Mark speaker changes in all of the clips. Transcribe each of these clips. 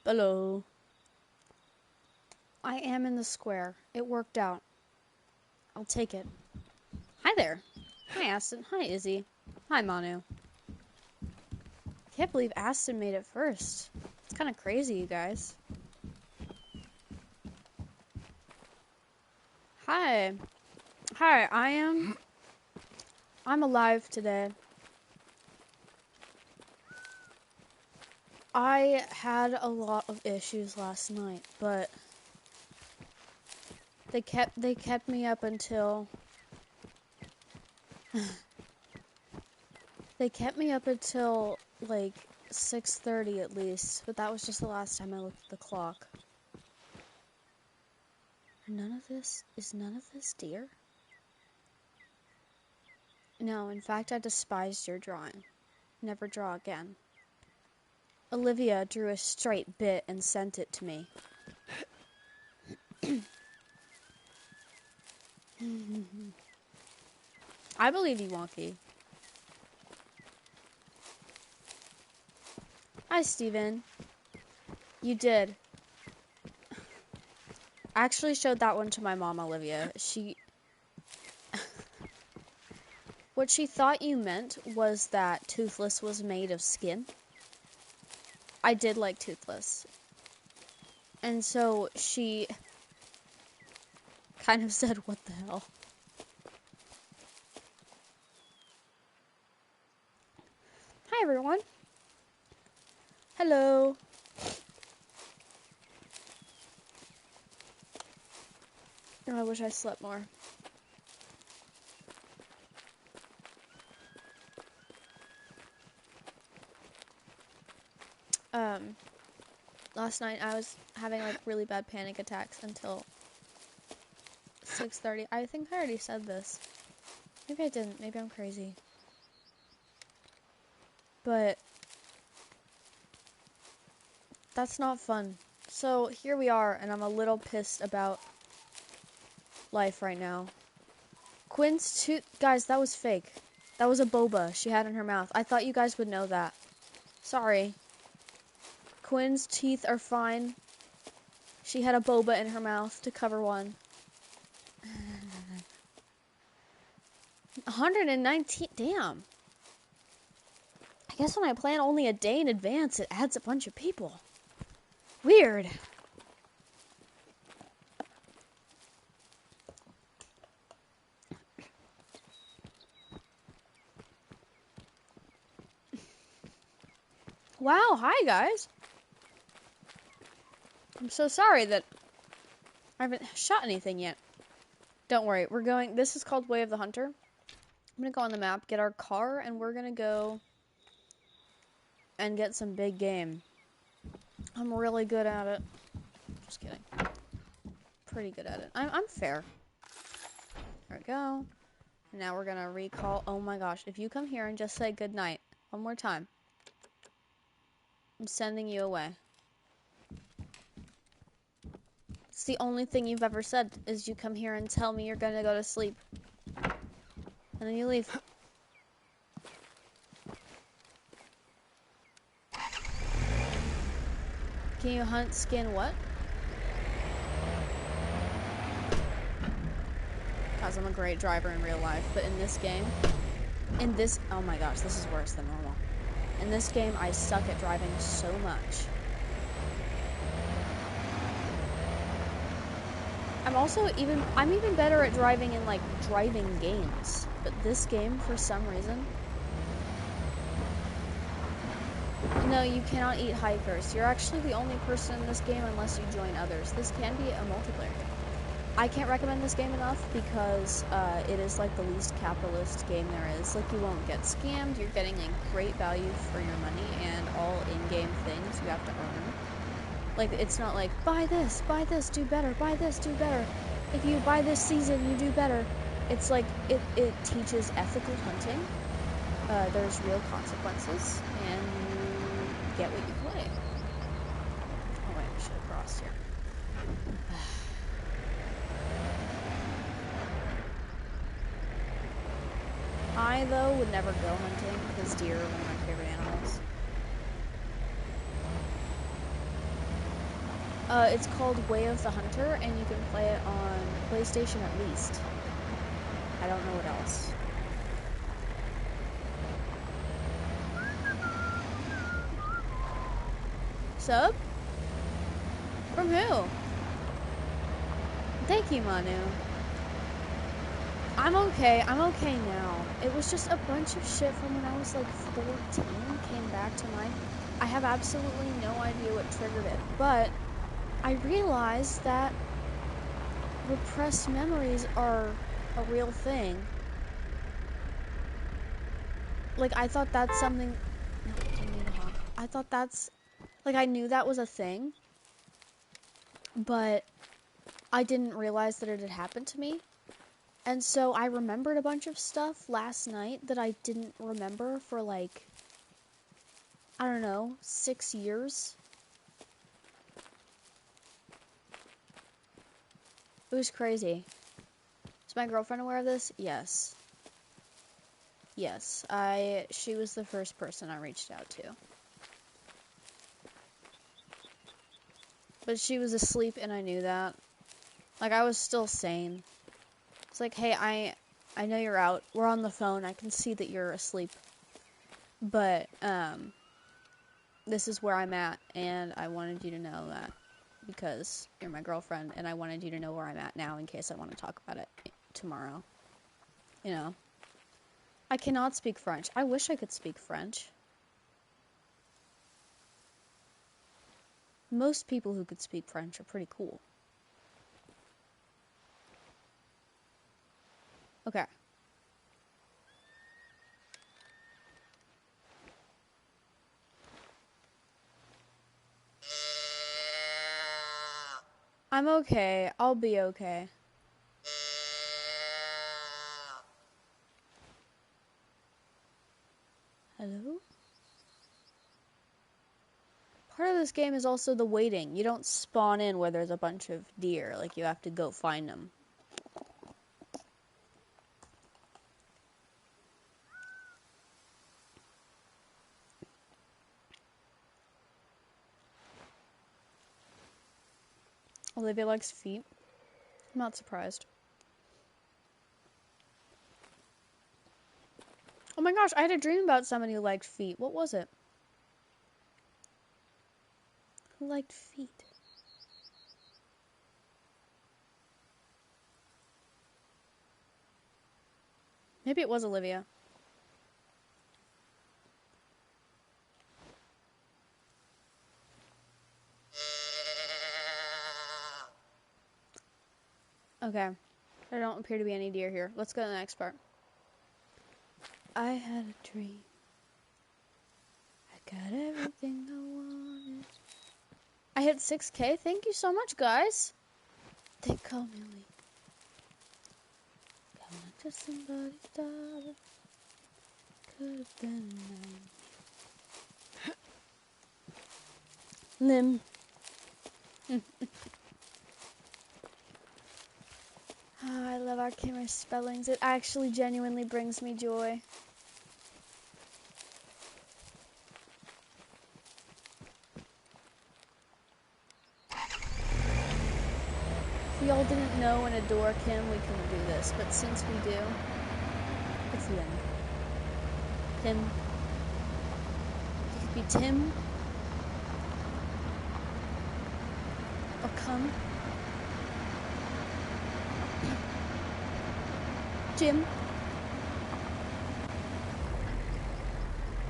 Speaker 1: Hello. I am in the square. It worked out. I'll take it. Hi there. Hi, Aston. Hi, Izzy. Hi, Manu. Can't believe Aston made it first. It's kind of crazy, you guys. Hi. Hi, I'm alive today. I had a lot of issues last night, but they kept me up until they kept me up until like 6:30 at least, but that was just the last time I looked at the clock. None of this deer? No, in fact I despised your drawing. Never draw again. Olivia drew a straight bit and sent it to me. I believe you, Wonky. Hi, Steven. You did. I actually showed that one to my mom, Olivia. What she thought you meant was that Toothless was made of skin. I did like Toothless. And so she kind of said, what the hell? Hi, everyone. Hello. Oh, I wish I slept more. Last night I was having like really bad panic attacks until 6:30. I think I already said this. Maybe I didn't. Maybe I'm crazy. But that's not fun. So here we are, and I'm a little pissed about life right now. Quinn's tooth, guys, that was fake. That was a boba she had in her mouth. I thought you guys would know that. Sorry. Quinn's teeth are fine. She had a boba in her mouth to cover one. 119, damn. I guess when I plan only a day in advance, it adds a bunch of people. Weird. Wow, hi guys. I'm so sorry that I haven't shot anything yet. Don't worry, we're going, this is called Way of the Hunter. I'm gonna go on the map, get our car, and we're gonna go and get some big game. I'm really good at it. Just kidding. Pretty good at it. I'm fair. There we go. And now we're gonna recall. Oh my gosh, if you come here and just say goodnight one more time, I'm sending you away. It's the only thing you've ever said, is you come here and tell me you're gonna go to sleep. And then you leave. Can you hunt skin what? Guys, I'm a great driver in real life, but in this game, oh my gosh, this is worse than normal. In this game, I suck at driving so much. I'm even better at driving in, like, driving games. But this game, for some reason... No, you cannot eat hikers. You're actually the only person in this game unless you join others. This can be a multiplayer game. I can't recommend this game enough because it is, like, the least capitalist game there is. Like, you won't get scammed, you're getting a great value for your money, and all in-game things you have to earn. Like, it's not like, buy this, do better, buy this, do better. If you buy this season, you do better. It's like, it teaches ethical hunting. There's real consequences, and you get what you play. Oh wait, I should have crossed here. I, though, would never go hunting, because deer are one of my favorite animals. It's called Way of the Hunter, and you can play it on PlayStation at least. I don't know what else. Sub? From who? Thank you, Manu. I'm okay now. It was just a bunch of shit from when I was like 14 came back to mind. I have absolutely no idea what triggered it, but I realized that repressed memories are a real thing. Like, I thought that's something... No, didn't mean to honk. I thought that's... Like, I knew that was a thing, but I didn't realize that it had happened to me. And so I remembered a bunch of stuff last night that I didn't remember for, like, I don't know, 6 years. It was crazy. Is my girlfriend aware of this? Yes. Yes, she was the first person I reached out to. But she was asleep and I knew that. Like, I was still sane. It's like, hey, I know you're out. We're on the phone. I can see that you're asleep. But, this is where I'm at, and I wanted you to know that because you're my girlfriend, and I wanted you to know where I'm at now in case I want to talk about it tomorrow. You know? I cannot speak French. I wish I could speak French. Most people who could speak French are pretty cool. Okay. I'm okay. I'll be okay. Hello? Part of this game is also the waiting. You don't spawn in where there's a bunch of deer. Like, you have to go find them. Olivia likes feet. I'm not surprised. Oh my gosh, I had a dream about somebody who liked feet. What was it? Who liked feet? Maybe it was Olivia. Okay. There don't appear to be any deer here. Let's go to the next part. I had a dream. I got everything I wanted. I hit 6K. Thank you so much, guys. They call me weak. Coming to somebody's daughter. Could have been mine. Limb. Oh, I love our camera spellings. It actually genuinely brings me joy. If we all didn't know and adore Kim, we couldn't do this. But since we do, it's Lim. Tim. It could be Tim. Or Cum. Jim.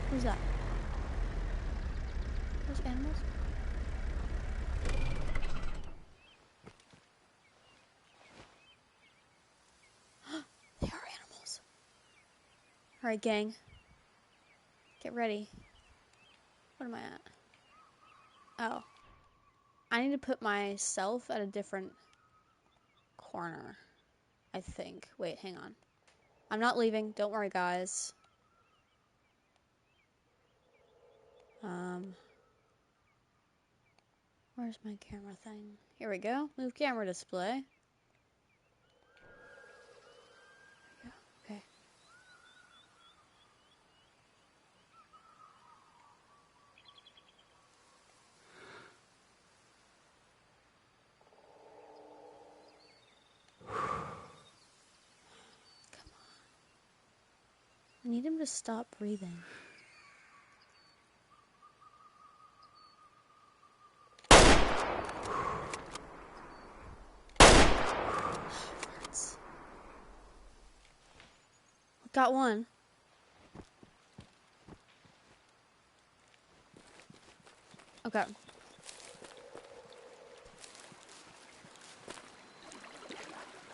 Speaker 1: Who's that? Those animals? They are animals. Alright, gang. Get ready. What am I at? Oh. I need to put myself at a different corner. I think. Wait, hang on. I'm not leaving. Don't worry, guys. Where's my camera thing? Here we go. Move camera display. There we go. Okay. need him to stop breathing. Got one. Okay.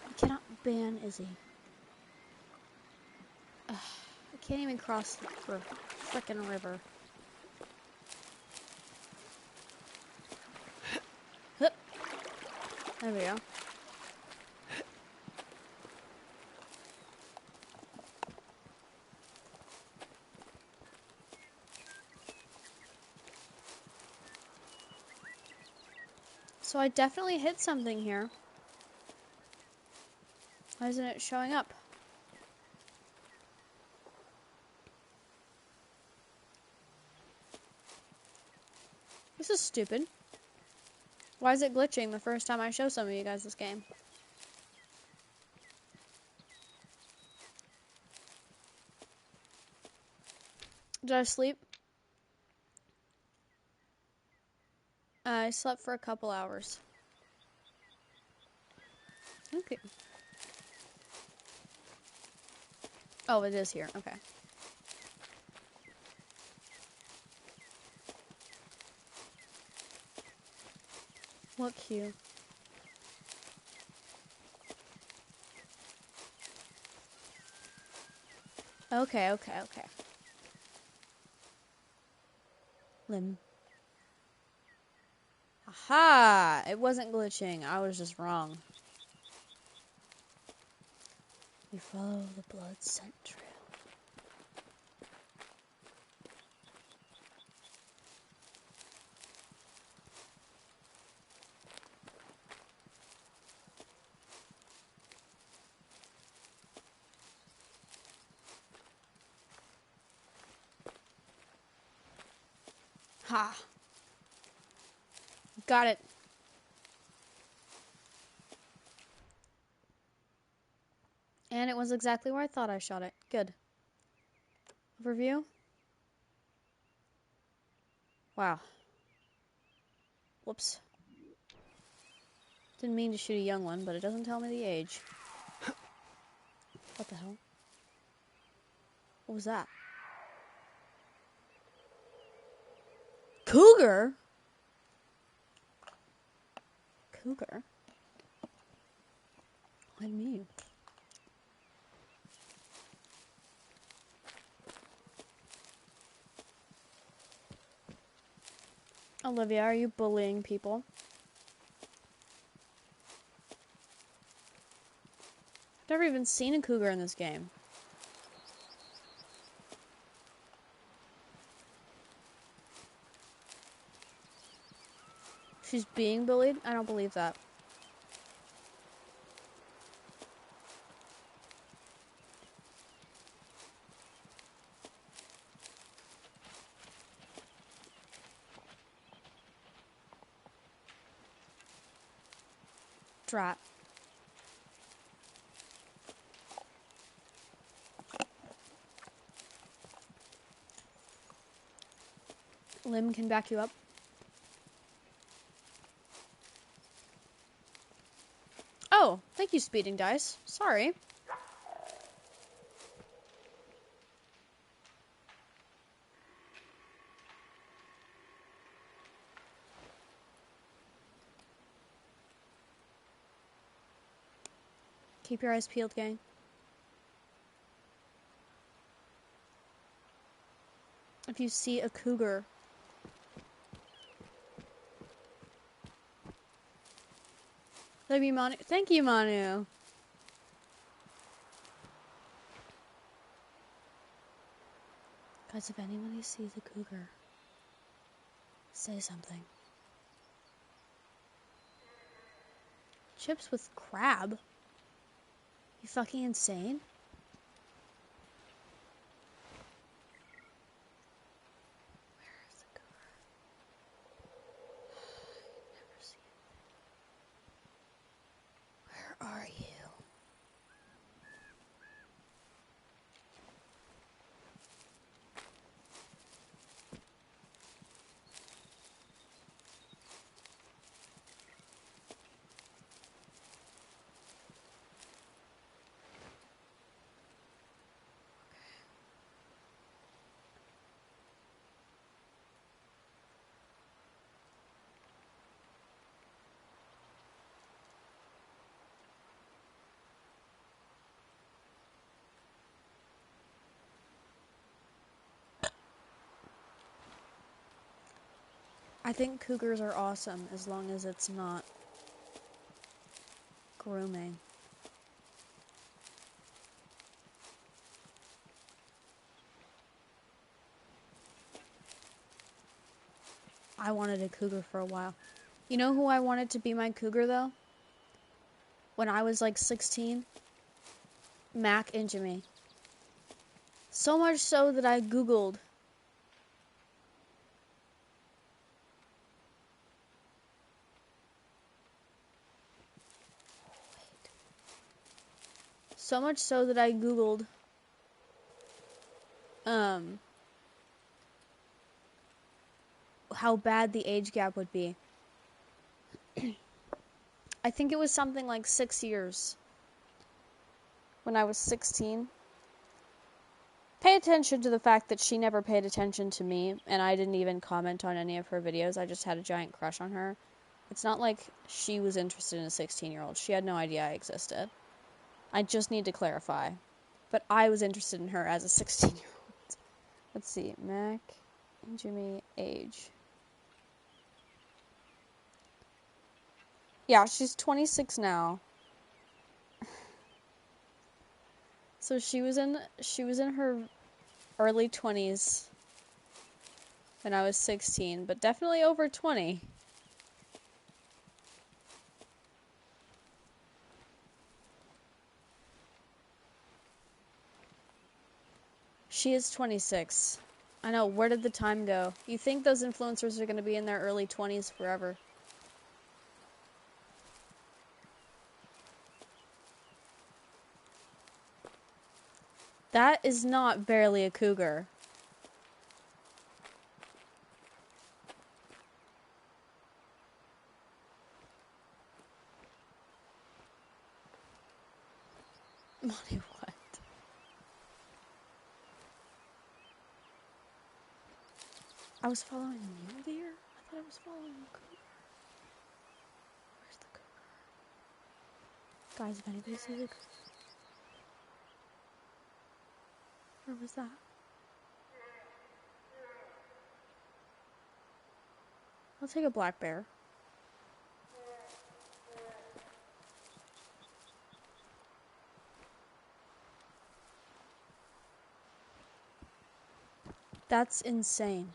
Speaker 1: I cannot ban Izzy. Ugh, I can't even cross the frickin' river. Hup. There we go. So I definitely hit something here. Why isn't it showing up? This is stupid. Why is it glitching the first time I show some of you guys this game? Did I sleep? I slept for a couple hours. Okay. Oh, it is here. Okay. What cue? Okay. Lim. Aha! It wasn't glitching. I was just wrong. We follow the blood scent trail. Ha! Got it. And it was exactly where I thought I shot it. Good. Overview? Wow. Whoops. Didn't mean to shoot a young one, but it doesn't tell me the age. What the hell? What was that? Cougar? Cougar? Why me? Olivia, are you bullying people? I've never even seen a cougar in this game. She's being bullied? I don't believe that. Drat. Lim can back you up. Oh, thank you, Speeding Dice. Sorry. Keep your eyes peeled, gang. If you see a cougar, love you, Manu. Thank you, Manu. Guys, if anybody sees a cougar, say something. Chips with crab? You fucking insane? Where is the cougar? I never see it. Where are you? I think cougars are awesome as long as it's not grooming. I wanted a cougar for a while. You know who I wanted to be my cougar, though? When I was like 16? Mac and Jimmy. So much so that I Googled. So much so that I Googled how bad the age gap would be. I think it was something like 6 years. When I was 16. Pay attention to the fact that she never paid attention to me, and I didn't even comment on any of her videos. I just had a giant crush on her. It's not like she was interested in a 16-year-old. She had no idea I existed. I just need to clarify. But I was interested in her as a 16-year-old. Let's see. Mac and Jimmy age. Yeah, she's 26 now. So she was in her early 20s when I was 16, but definitely over 20. She is 26. I know, where did the time go? You think those influencers are going to be in their early 20s forever. That is not barely a cougar. Monty, what? I was following a mule deer? I thought I was following a cougar. Where's the cougar? Guys, if anybody sees a cougar. Where was that? I'll take a black bear. That's insane.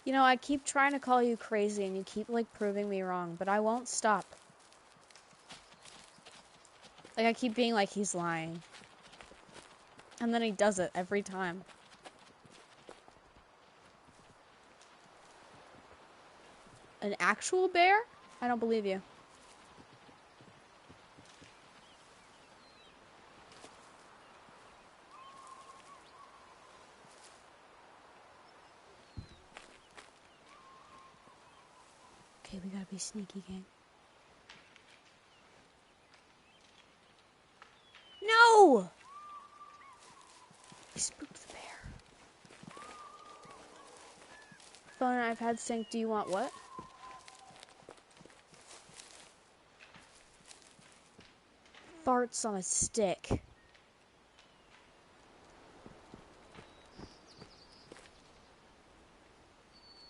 Speaker 1: You know, I keep trying to call you crazy and you keep, like, proving me wrong, but I won't stop. Like, I keep being like, he's lying. And then he does it every time. An actual bear? I don't believe you. Okay, we gotta be sneaky, gang. No! We spooked the bear. Phone and iPad sync. Do you want what? Farts on a stick.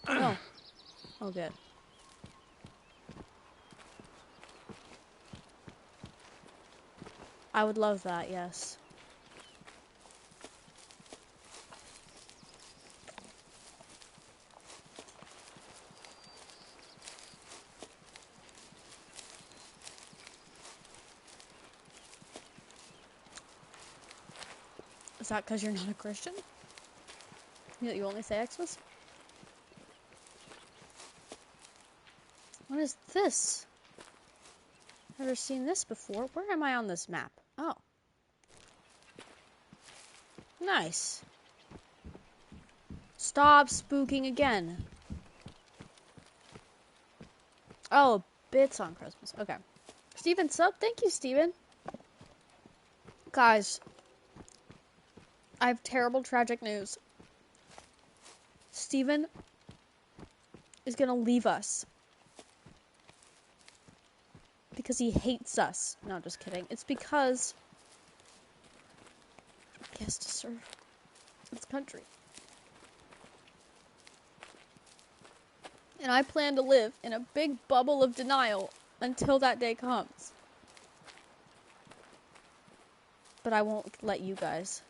Speaker 1: Oh. Oh, good. I would love that, yes. Is that because you're not a Christian? You only say Xmas? What is this? Never seen this before. Where am I on this map? Oh. Nice. Stop spooking again. Oh, bits on Christmas. Okay. Steven sub. Thank you, Steven. Guys, I have terrible, tragic news. Steven is gonna leave us. Because he hates us. No, just kidding. It's because he has to serve his country. And I plan to live in a big bubble of denial until that day comes. But I won't let you guys.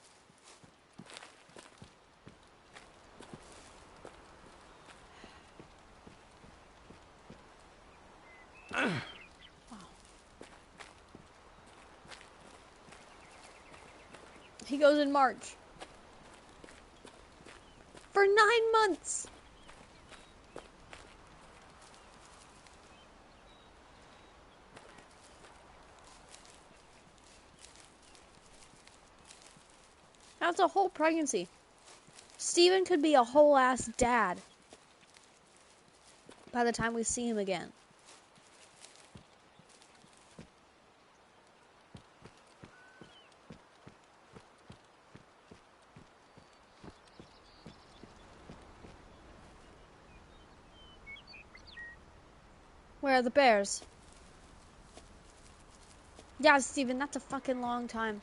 Speaker 1: Wow. He goes in March. For 9 months! That's a whole pregnancy. Steven could be a whole ass dad by the time we see him again. Where are the bears? Yeah, Steven, that's a fucking long time.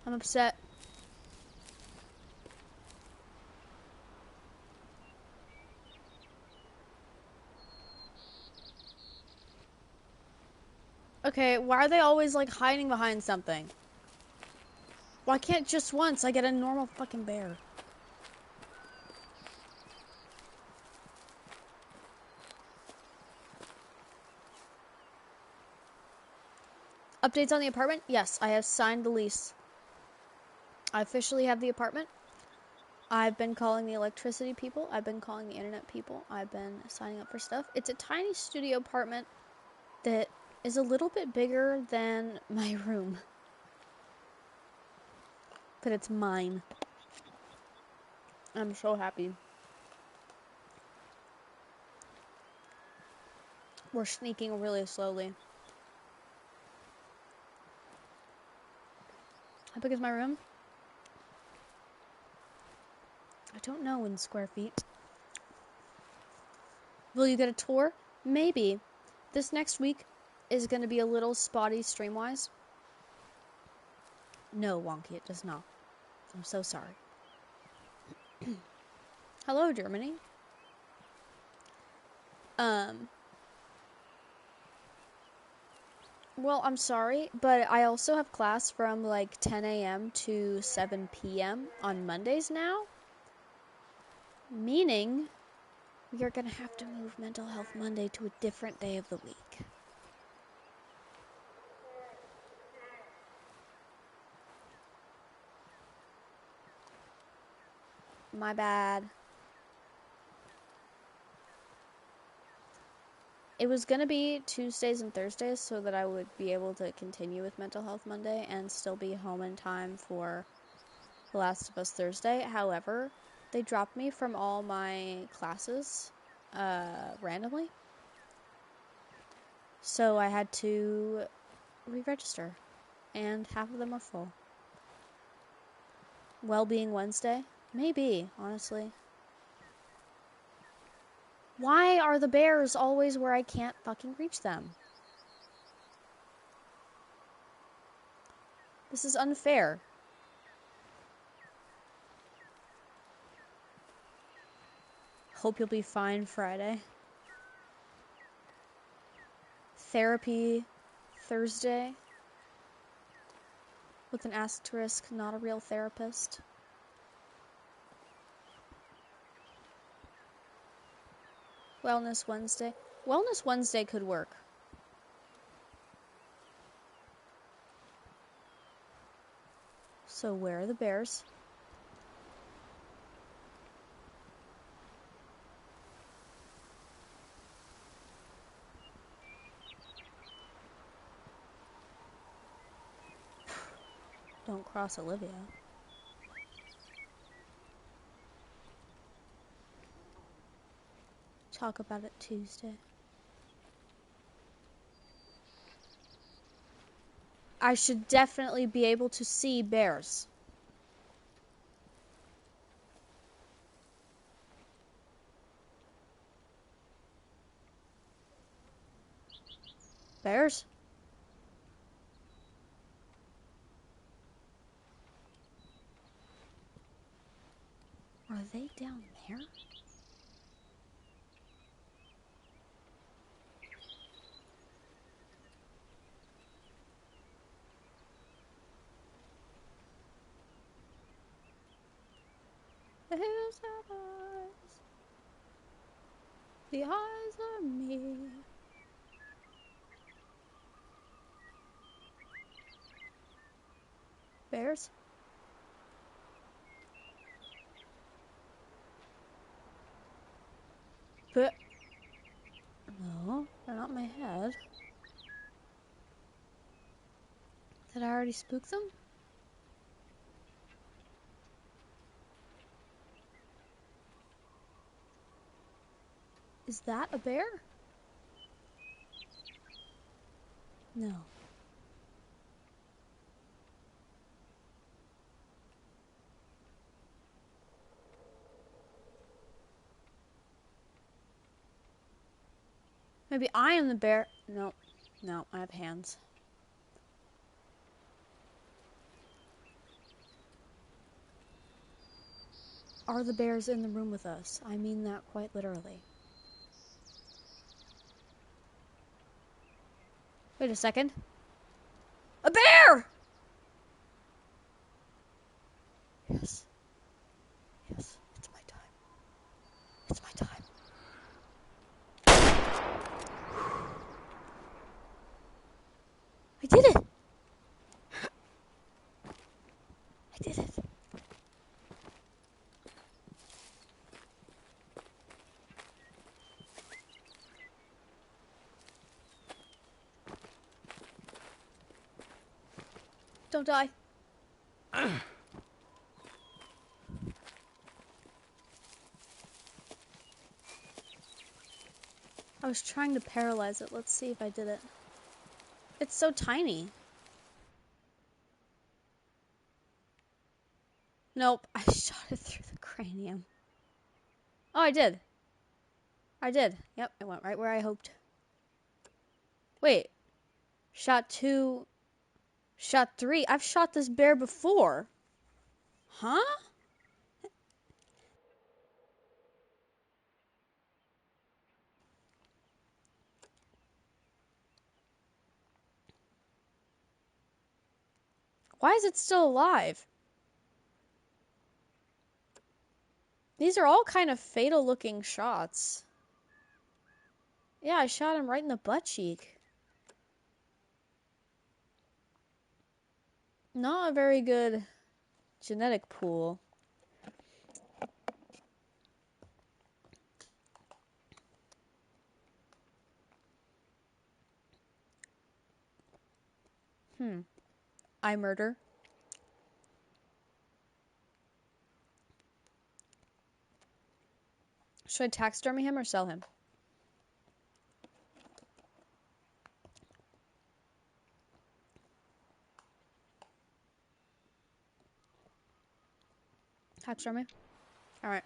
Speaker 1: I'm upset. Okay, why are they always like hiding behind something? Why can't just once I get a normal fucking bear? Updates on the apartment? Yes, I have signed the lease. I officially have the apartment. I've been calling the electricity people. I've been calling the internet people. I've been signing up for stuff. It's a tiny studio apartment that is a little bit bigger than my room. But it's mine. I'm so happy. We're sneaking really slowly. How big is my room? I don't know in square feet. Will you get a tour? Maybe. This next week is going to be a little spotty stream-wise. No, Wonky, it does not. I'm so sorry. Hello, Germany. Well, I'm sorry, but I also have class from like 10 a.m. to 7 p.m. on Mondays now. Meaning, we are going to have to move Mental Health Monday to a different day of the week. My bad. It was going to be Tuesdays and Thursdays so that I would be able to continue with Mental Health Monday and still be home in time for The Last of Us Thursday. However, they dropped me from all my classes randomly. So I had to re-register, and half of them are full. Wellbeing Wednesday? Maybe, honestly. Why are the bears always where I can't fucking reach them? This is unfair. Hope you'll be fine Friday. Therapy Thursday. With an asterisk, not a real therapist. Wellness Wednesday. Wellness Wednesday could work. So where are the bears? Don't cross Olivia. Talk about it Tuesday. I should definitely be able to see bears. Bears? Are they down there? The hills have eyes. The eyes are me. Bears? But no, they're not in my head. Did I already spook them? Is that a bear? No. Maybe I am the bear. No. No, I have hands. Are the bears in the room with us? I mean that quite literally. Wait a second. A bear! Yes. Yes, it's my time. It's my time. I did it! I did it. Don't die. I was trying to paralyze it. Let's see if I did it. It's so tiny. Nope, I shot it through the cranium. Oh, I did. I did. Yep, it went right where I hoped. Wait. Shot 2. Shot 3. I've shot this bear before. Huh? Why is it still alive? These are all kind of fatal looking shots. Yeah, I shot him right in the butt cheek. Not a very good genetic pool. I murder. Should I taxidermy him or sell him? Taxidermy? Alright.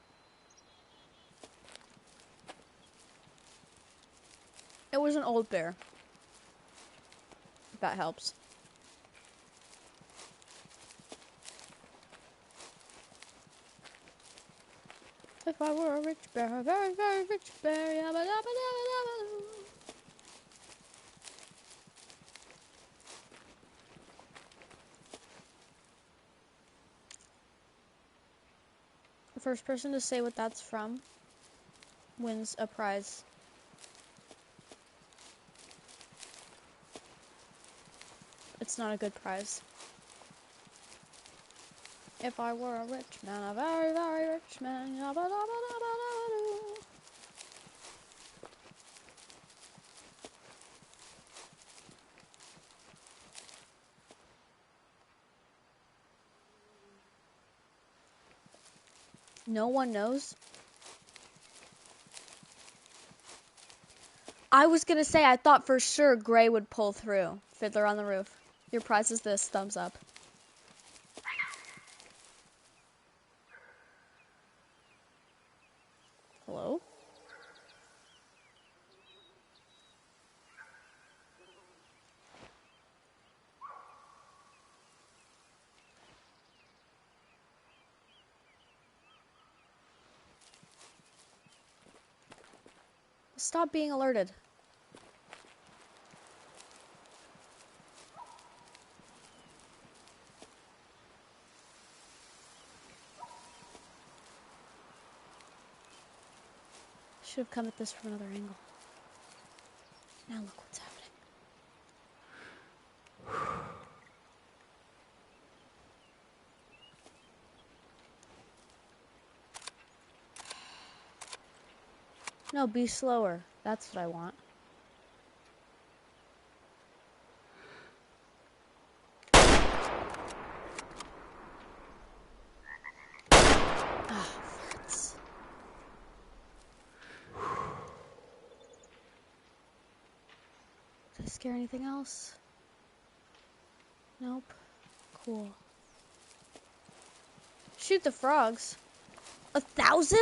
Speaker 1: It was an old bear. If that helps. If I were a rich bear, a very, very rich bear, yabba dabba dabba dabba. The first person to say what that's from wins a prize. It's not a good prize. If I were a rich man, a very, very rich man, yabba dabba dabba dabba. No one knows. I was gonna say I thought for sure Gray would pull through. Fiddler on the Roof. Your prize is this. Thumbs up. Hello? Stop being alerted. Should have come at this from another angle. Now look what's happening. No, be slower. That's what I want. Ah, farts. Did I scare anything else? Nope. Cool. Shoot the frogs. 1,000?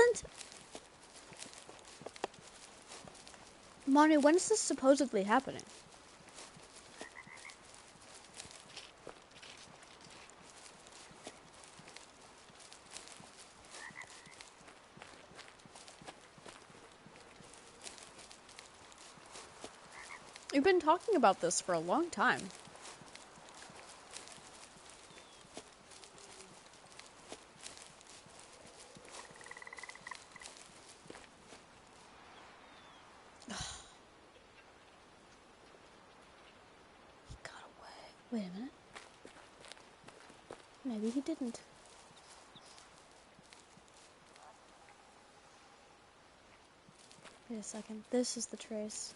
Speaker 1: Monty, when is this supposedly happening? You've been talking about this for a long time. He got away. Wait a minute. Maybe he didn't. Wait a second. This is the trace.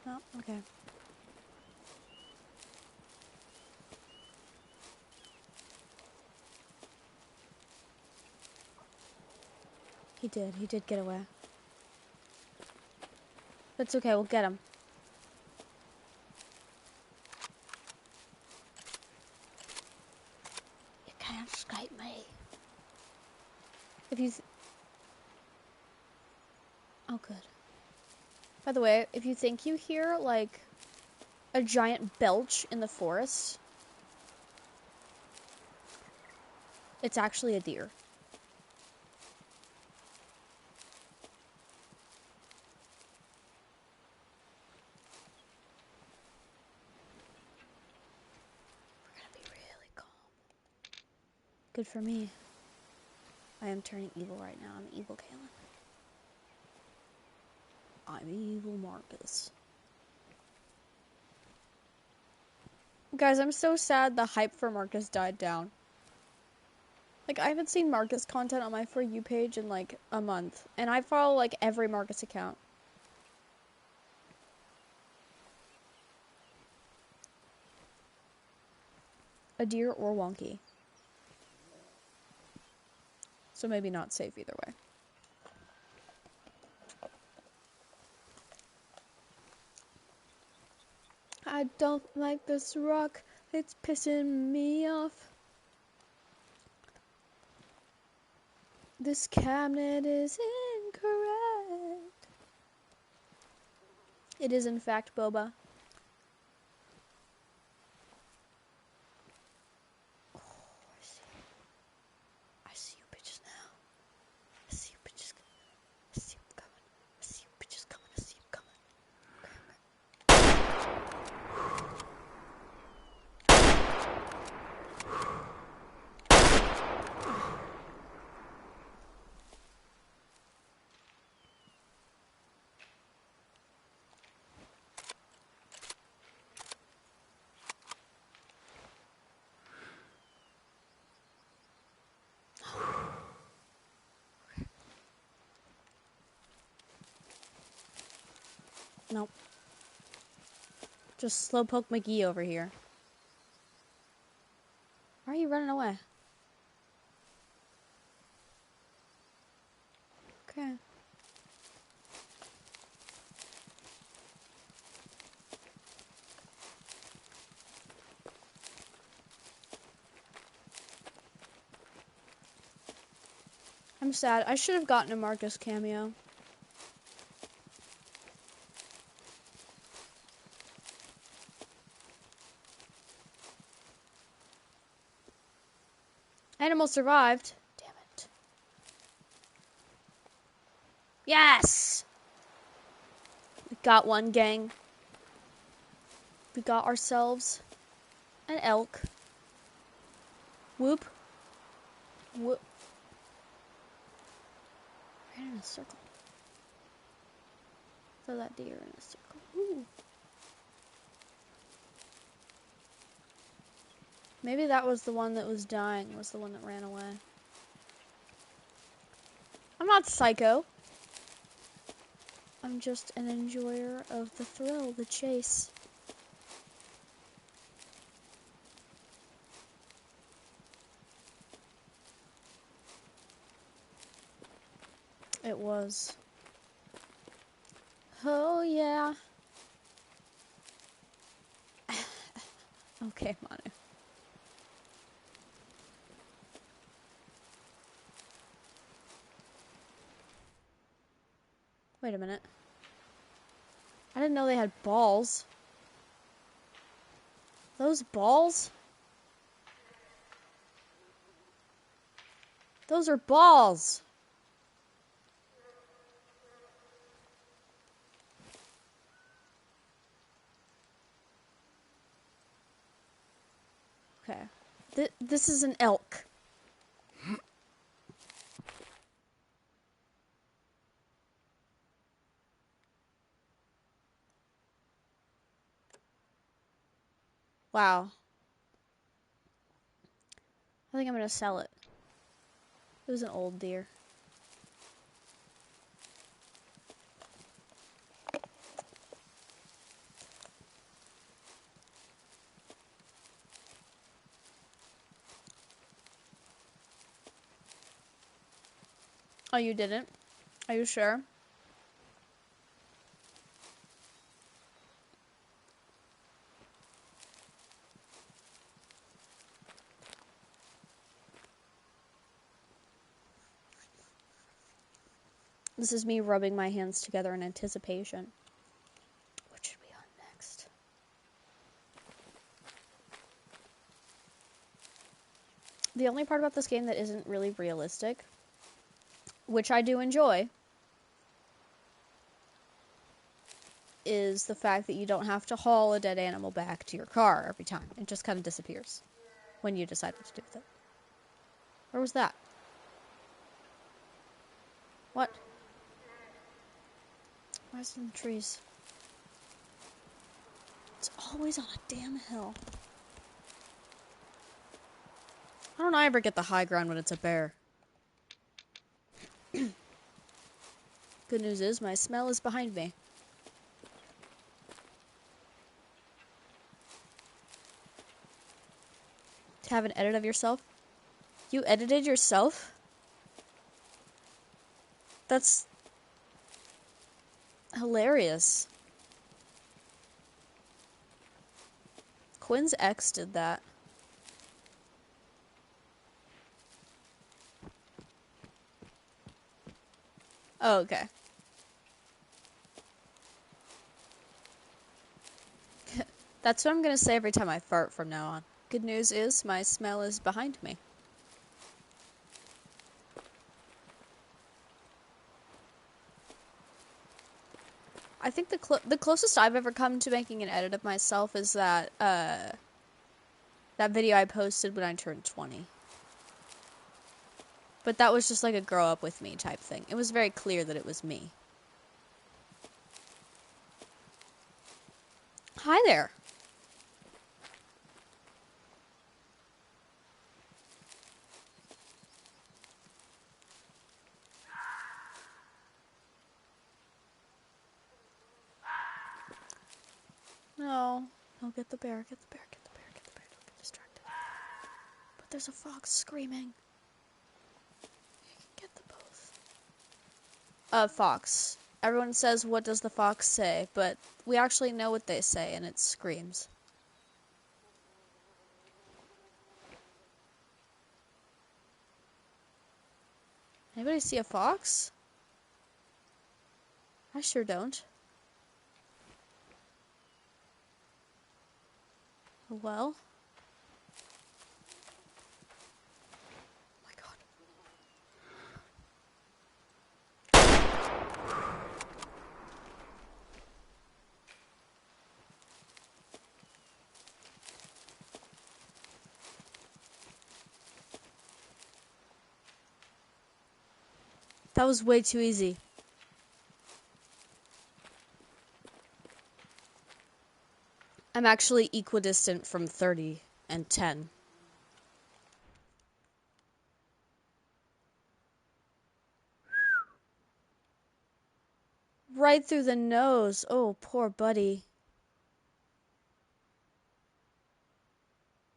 Speaker 1: Oh, okay. He did get away. That's okay, we'll get him. You can't escape me. If you... Oh, good. By the way, if you think you hear, like, a giant belch in the forest, it's actually a deer. We're gonna be really calm. Good for me. I am turning evil right now. I'm evil Kaelin. I'm evil Marcus. Guys, I'm so sad the hype for Marcus died down. Like, I haven't seen Marcus content on my For You page in, like, a month. And I follow, like, every Marcus account. A deer or wonky. So maybe not safe either way. I don't like this rock. It's pissing me off. This cabinet is incorrect. It is in fact boba. Oh, I see you bitches now. I see you bitches. I see you coming. I see you bitches coming. I see you coming. Nope. Just Slowpoke McGee over here. Why are you running away? Okay. I'm sad. I should have gotten a Marcus cameo. Animal survived. Damn it. Yes! We got one, gang. We got ourselves an elk. Whoop. Whoop. Ran in a circle. Throw that deer in a circle. Ooh. Maybe that was the one that was dying, was the one that ran away. I'm not psycho. I'm just an enjoyer of the thrill, the chase. It was. Oh, yeah. Okay, Manu. Wait a minute. I didn't know they had balls. Those balls? Those are balls. Okay. This is an elk. Wow. I think I'm gonna sell it. It was an old deer. Oh, you didn't? Are you sure? This is me rubbing my hands together in anticipation. What should we hunt next? The only part about this game that isn't really realistic, which I do enjoy, is the fact that you don't have to haul a dead animal back to your car every time. It just kind of disappears when you decide what to do with it. Where was that? What? Why is it in the trees? It's always on a damn hill. How don't I ever get the high ground when it's a bear? Good news is, my smell is behind me. To have an edit of yourself? You edited yourself? That's hilarious. Quinn's ex did that. Oh, okay. That's what I'm gonna say every time I fart from now on. Good news is, my smell is behind me. I think the closest I've ever come to making an edit of myself is that, that video I posted when I turned 20. But that was just like a grow up with me type thing. It was very clear that it was me. Hi there. No. No, get the bear, get the bear, get the bear, get the bear. Don't get distracted. But there's a fox screaming. You can get them both. Fox. Everyone says, what does the fox say? But we actually know what they say, and it screams. Anybody see a fox? I sure don't. Well. Oh my god. That was way too easy. I'm actually equidistant from 30 and 10. Right through the nose. Oh, poor buddy.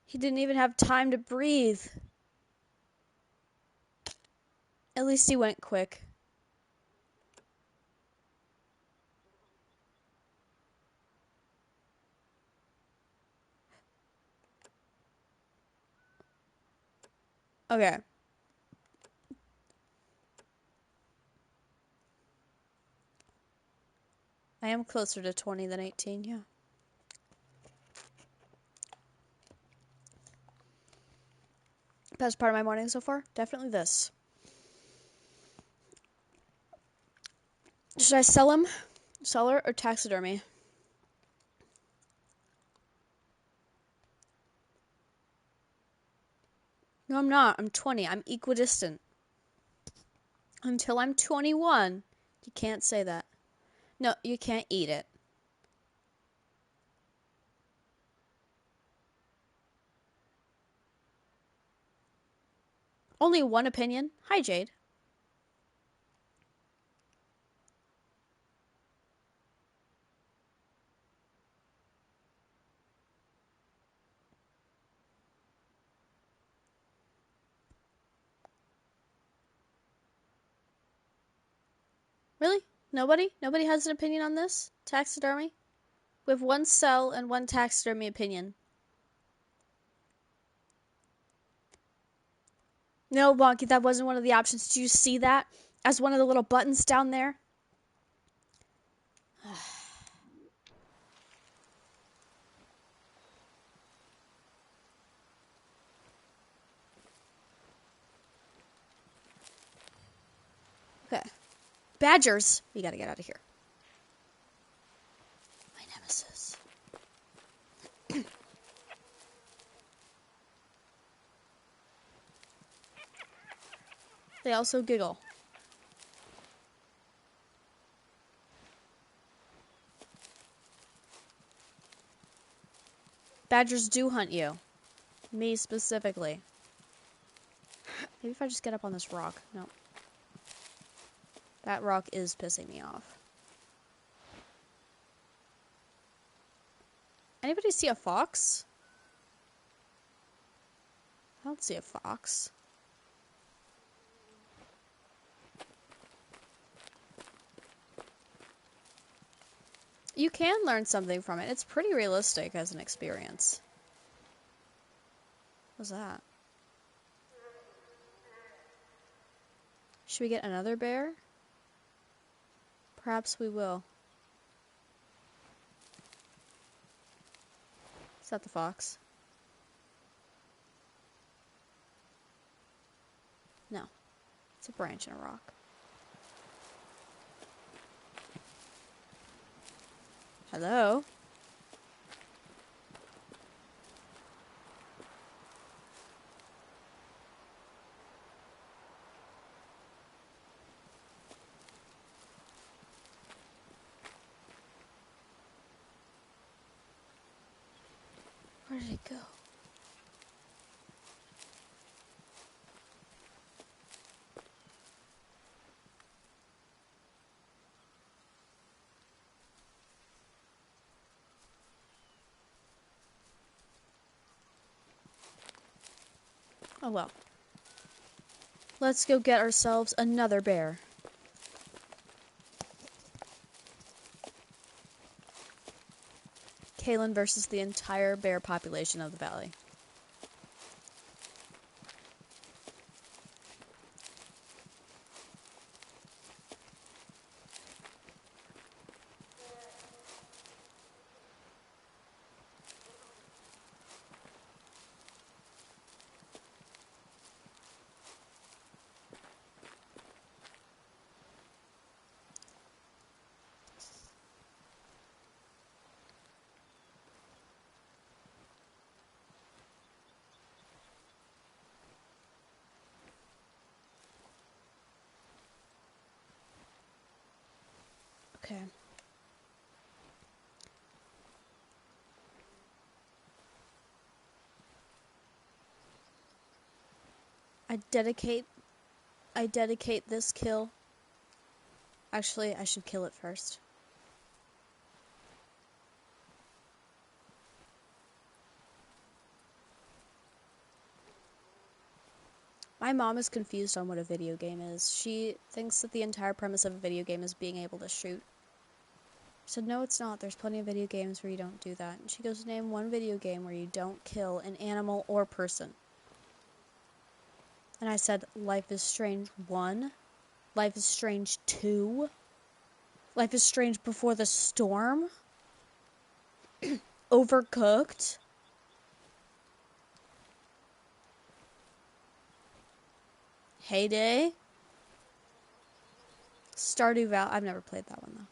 Speaker 1: He didn't even have time to breathe. At least he went quick. Okay. I am closer to 20 than 18, yeah. Best part of my morning so far? Definitely this. Should I sell him? Seller or taxidermy? No, I'm not. I'm 20. I'm equidistant. Until I'm 21, you can't say that. No, you can't eat it. Only one opinion. Hi, Jade. Really? Nobody? Nobody has an opinion on this? Taxidermy? We have one sell and one taxidermy opinion. No, Bonky, that wasn't one of the options. Did you see that as one of the little buttons down there? Okay. Badgers. We gotta get out of here. My nemesis. They also giggle. Badgers do hunt you. Me specifically. Maybe if I just get up on this rock. No. That rock is pissing me off. Anybody see a fox? I don't see a fox. You can learn something from it. It's pretty realistic as an experience. What's that? Should we get another bear? Perhaps we will. Is that the fox? No. It's a branch in a rock. Hello? Where did it go? Oh well. Let's go get ourselves another bear. Kaelin versus the entire bear population of the valley. Okay. I dedicate this kill. Actually, I should kill it first. My mom is confused on what a video game is. She thinks that the entire premise of a video game is being able to shoot. I said, no, it's not. There's plenty of video games where you don't do that. And she goes, name one video game where you don't kill an animal or person. And I said, Life is Strange 1, Life is Strange 2, Life is Strange Before the Storm, Overcooked. Heyday. Stardew Valley. I've never played that one, though.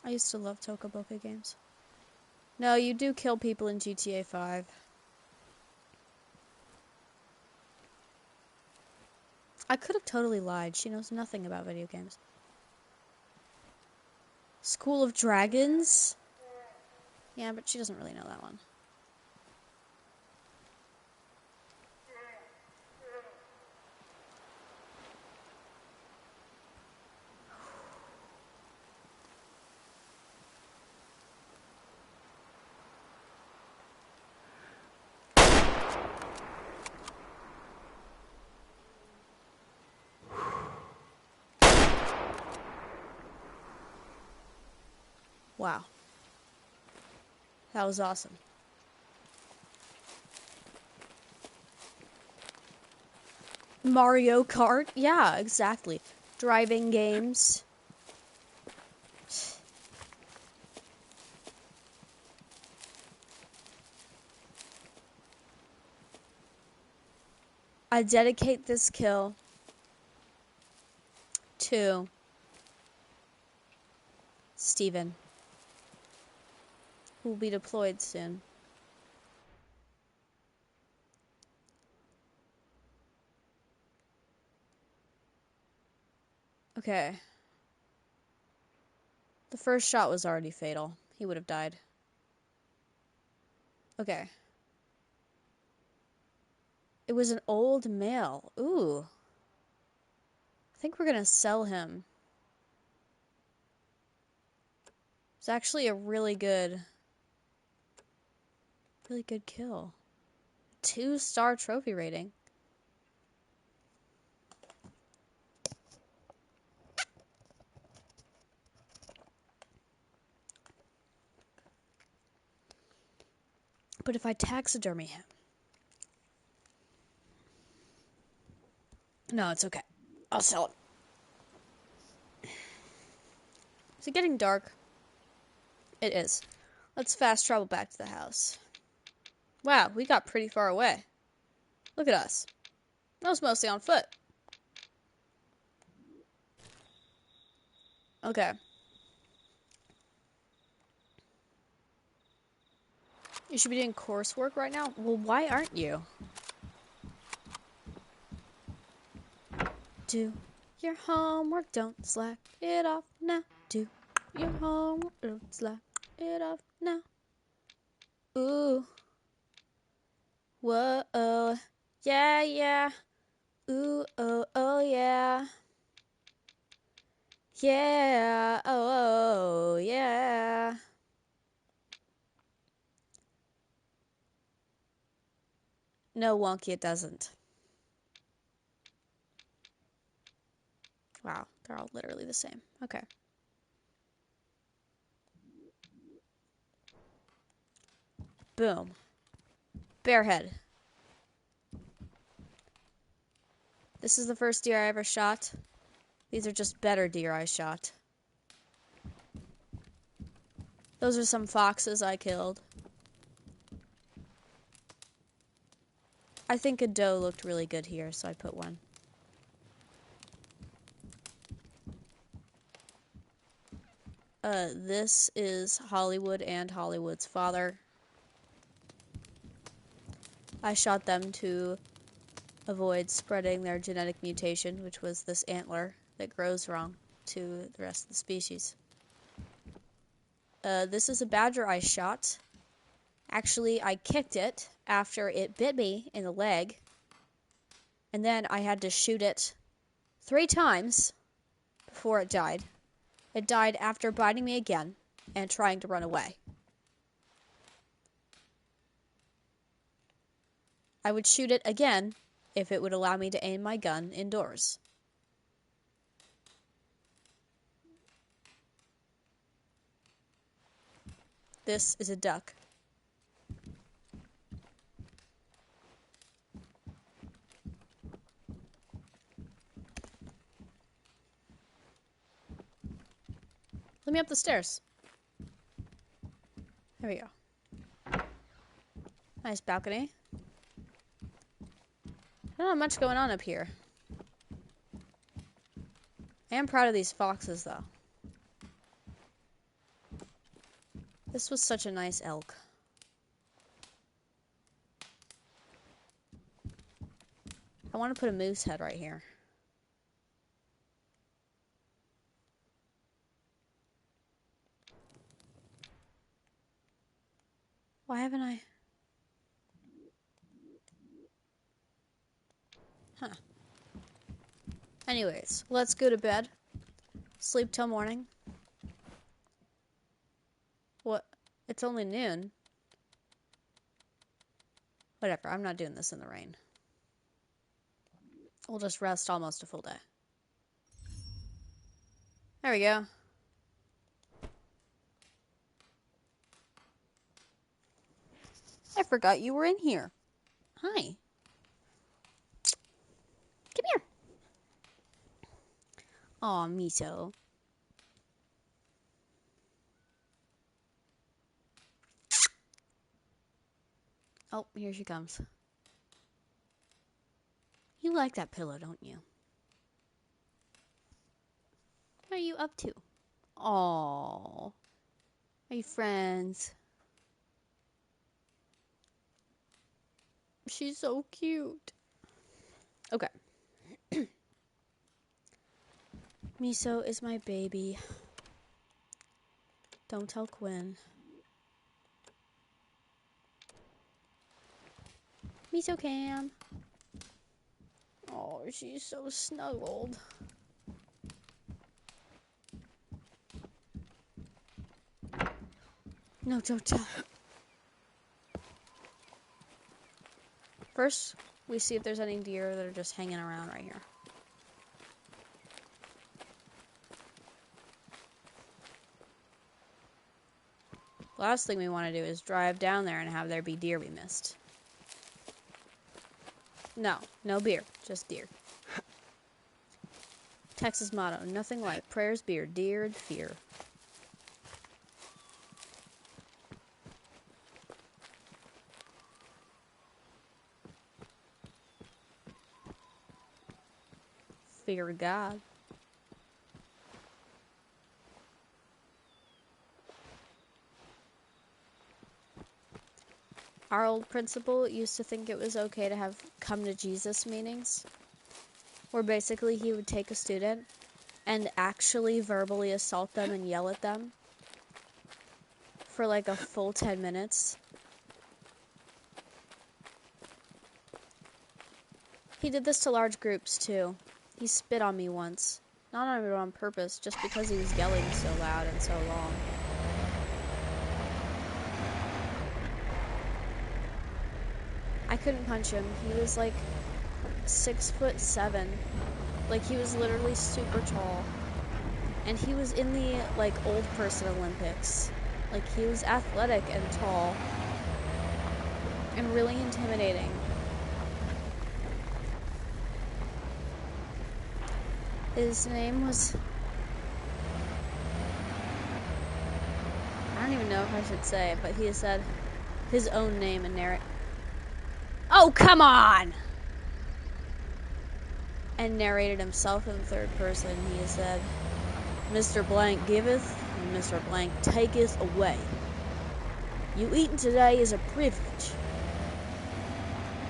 Speaker 1: I used to love Tokaboka games. No, you do kill people in GTA 5. I could have totally lied. She knows nothing about video games. School of Dragons? Yeah, but she doesn't really know that one. Wow. That was awesome. Mario Kart? Yeah, exactly. Driving games. I dedicate this kill to Steven, who will be deployed soon. Okay. The first shot was already fatal. He would have died. Okay. It was an old male. Ooh. I think we're gonna sell him. It's actually a really good kill. 2-star trophy rating. But if I taxidermy him... No, it's okay. I'll sell him. Is it getting dark? It is. Let's fast travel back to the house. Wow, we got pretty far away. Look at us. That was mostly on foot. Okay. You should be doing coursework right now? Well, why aren't you? Do your homework, don't slack it off now. Do your homework, don't slack it off now. Ooh. Whoa. Yeah, yeah. Ooh, oh, oh, yeah. Yeah, oh, oh, yeah. No, Wonky, it doesn't. Wow, they're all literally the same. Okay. Boom. Bearhead. This is the first deer I ever shot. These are just better deer I shot. Those are some foxes I killed. I think a doe looked really good here, so I put one. This is Hollywood and Hollywood's father. I shot them to avoid spreading their genetic mutation, which was this antler that grows wrong, to the rest of the species. This is a badger I shot. Actually, I kicked it after it bit me in the leg, and then I had to shoot it 3 times before it died. It died after biting me again and trying to run away. I would shoot it again if it would allow me to aim my gun indoors. This is a duck. Let me up the stairs. There we go. Nice balcony. I don't have much going on up here. I am proud of these foxes, though. This was such a nice elk. I want to put a moose head right here. Why haven't I? Huh. Anyways, let's go to bed. Sleep till morning. What? It's only noon. Whatever, I'm not doing this in the rain. We'll just rest almost a full day. There we go. I forgot you were in here. Hi. Come here. Aw, Miso. Oh, here she comes. You like that pillow, don't you? What are you up to? Aww. Are you friends? She's so cute. Okay. Miso is my baby. Don't tell Quinn. Miso Cam. Oh, she's so snuggled. No, don't tell. First, we see if there's any deer that are just hanging around right here. Last thing we want to do is drive down there and have there be deer we missed. No, no beer, just deer. Texas motto, nothing like prayers, beer, deer, and fear. Fear God. Our old principal used to think it was okay to have come to Jesus meetings, where basically he would take a student and actually verbally assault them and yell at them for like a full 10 minutes. He did this to large groups too. He spit on me once. Not on purpose, just because he was yelling so loud and so long. I couldn't punch him. He was like 6'7". Like, he was literally super tall. And he was in the, like, old person Olympics. Like, he was athletic and tall. And really intimidating. His name was... I don't even know if I should say it, but he said his own name and narrate. Oh, come on! And narrated himself in third person. He said, Mr. Blank giveth, and Mr. Blank taketh away. You eating today is a privilege.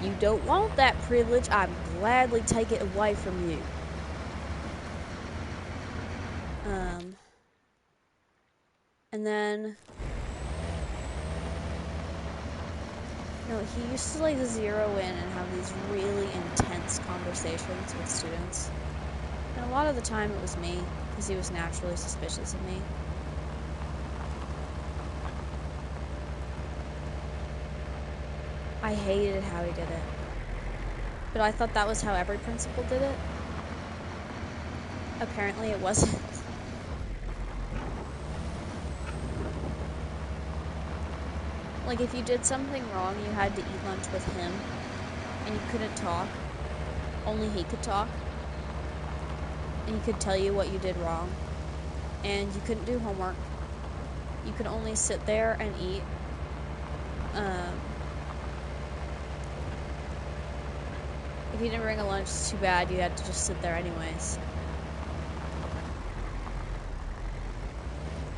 Speaker 1: you don't want that privilege, I'd gladly take it away from you. And then, no, he used to like zero in and have these really intense conversations with students. And a lot of the time it was me, because he was naturally suspicious of me. I hated how he did it. But I thought that was how every principal did it. Apparently it wasn't. Like, if you did something wrong, you had to eat lunch with him, and you couldn't talk. Only he could talk. And he could tell you what you did wrong. And you couldn't do homework. You could only sit there and eat. If you didn't bring a lunch, it's too bad. You had to just sit there anyways.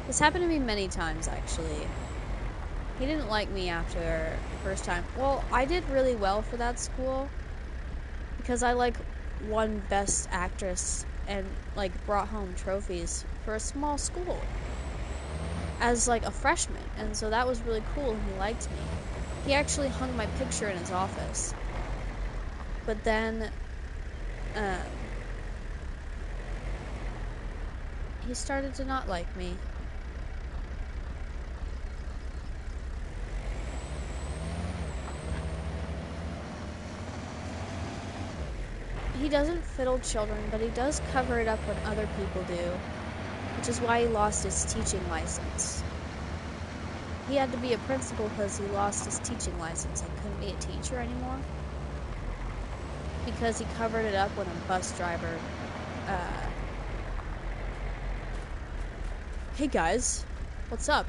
Speaker 1: This happened to me many times, actually. He didn't like me after the first time. Well, I did really well for that school because I, like, won Best Actress and, like, brought home trophies for a small school as, like, a freshman. And so that was really cool, and he liked me. He actually hung my picture in his office. But then, he started to not like me. He doesn't fiddle children, but he does cover it up when other people do, which is why he lost his teaching license. He had to be a principal because he lost his teaching license and couldn't be a teacher anymore. Because he covered it up when a bus driver, Hey guys, what's up?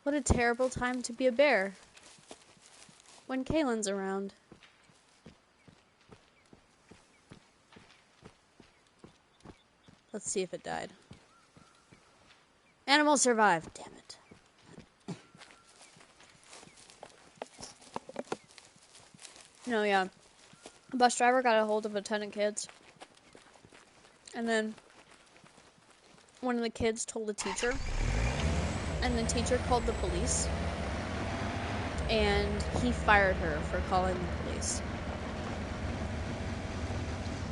Speaker 1: What a terrible time to be a bear. When Kaelin's around. Let's see if it died. Animal survived. Damn it. No, yeah. A bus driver got a hold of a ton of kids. And then one of the kids told the teacher. And the teacher called the police. And he fired her for calling the police.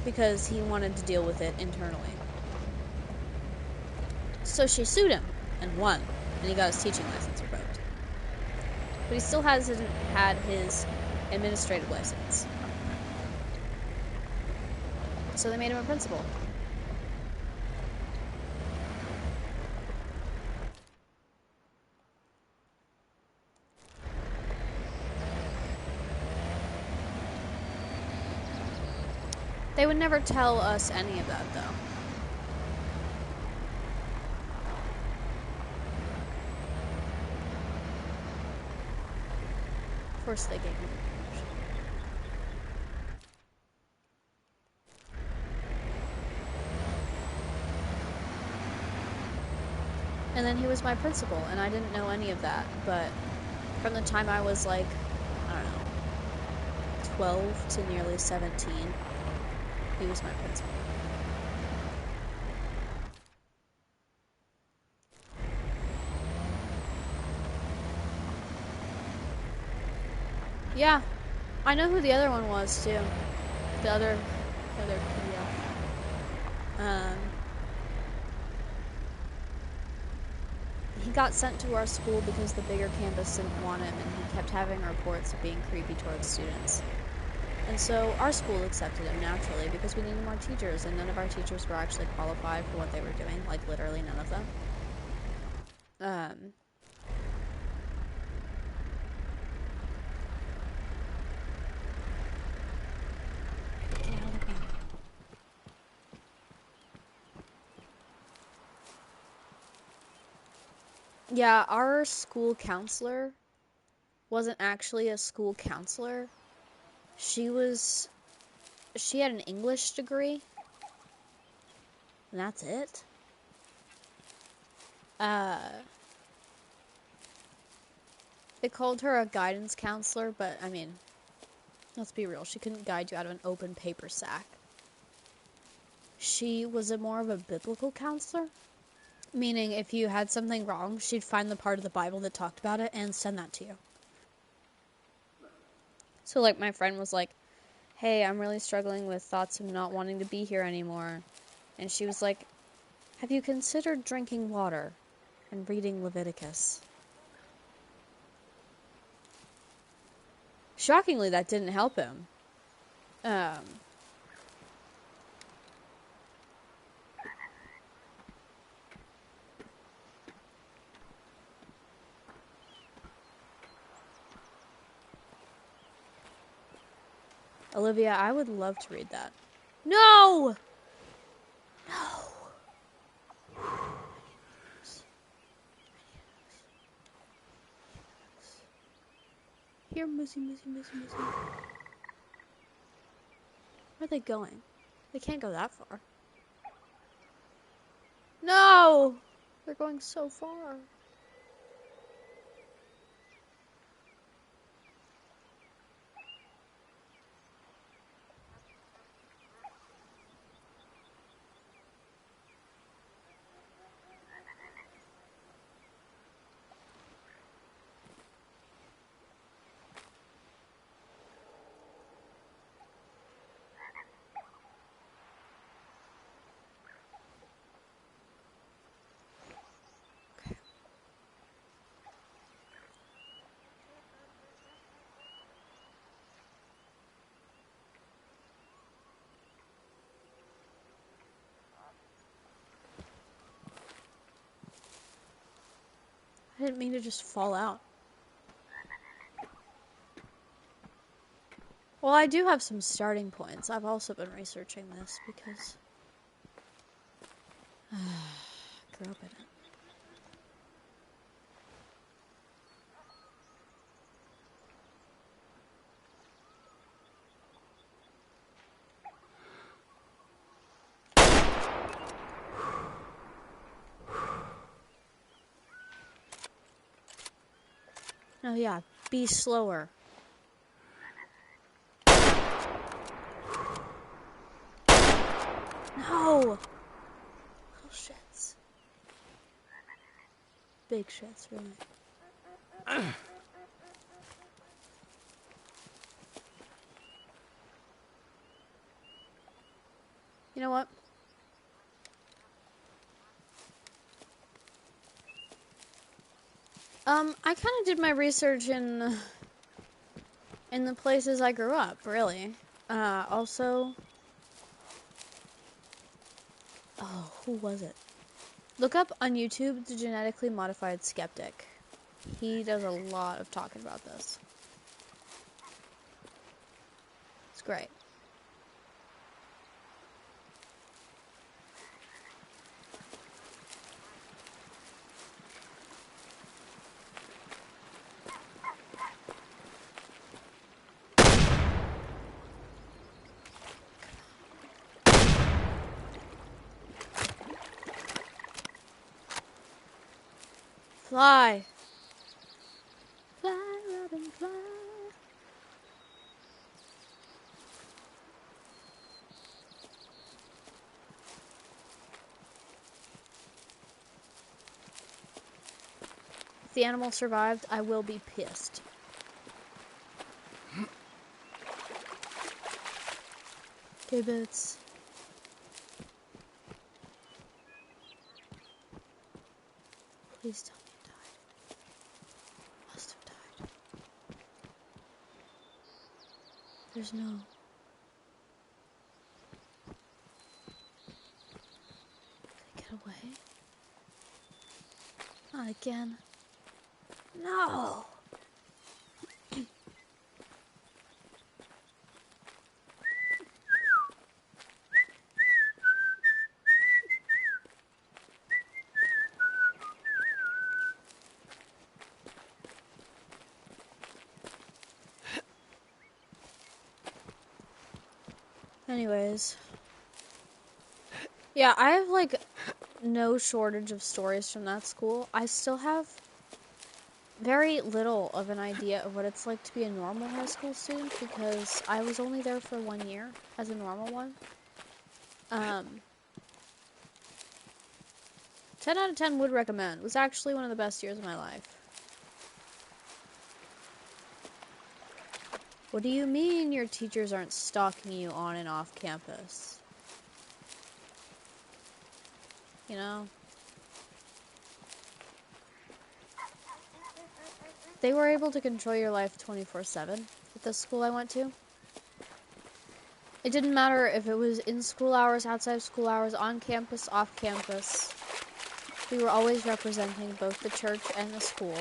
Speaker 1: Because he wanted to deal with it internally. So she sued him and won. And he got his teaching license revoked. But he still hasn't had his administrative license. So they made him a principal. They would never tell us any of that, though. Of course they gave me permission. And then he was my principal, and I didn't know any of that, but from the time I was like, I don't know, 12 to nearly 17, he was my principal. Yeah, I know who the other one was too. The other PDF. He got sent to our school because the bigger campus didn't want him, and he kept having reports of being creepy towards students. And so our school accepted him naturally because we needed more teachers, and none of our teachers were actually qualified for what they were doing, like literally none of them. Yeah, our school counselor wasn't actually a school counselor. She had an English degree, and that's it. They called her a guidance counselor, but I mean, let's be real, she couldn't guide you out of an open paper sack. She was more of a biblical counselor, meaning if you had something wrong, she'd find the part of the Bible that talked about it and send that to you. So, like, my friend was like, hey, I'm really struggling with thoughts of not wanting to be here anymore. And she was like, have you considered drinking water and reading Leviticus? Shockingly, that didn't help him. Olivia, I would love to read that. No! No! Here, Moosey. Where are they going? They can't go that far. No! They're going so far. I didn't mean to just fall out. Well, I do have some starting points. I've also been researching this because I grew up in it. Oh yeah, be slower. No! Little shits. Big shits, really. You know what? I kind of did my research in the places I grew up, really. Also... Oh, who was it? Look up on YouTube the genetically modified skeptic. He does a lot of talking about this. It's great. Fly! Fly, Robin, fly! If the animal survived, I will be pissed. Okay, bits. Please tell me it died. Must have died. There's no... Did it get away? Not again. No! Anyways. Yeah, I have, like, no shortage of stories from that school. I still have very little of an idea of what it's like to be a normal high school student because I was only there for 1 year as a normal one. 10 out of 10 would recommend. It was actually one of the best years of my life. What do you mean your teachers aren't stalking you on and off campus? You know? They were able to control your life 24/7 at the school I went to. It didn't matter if it was in school hours, outside of school hours, on campus, off campus. We were always representing both the church and the school.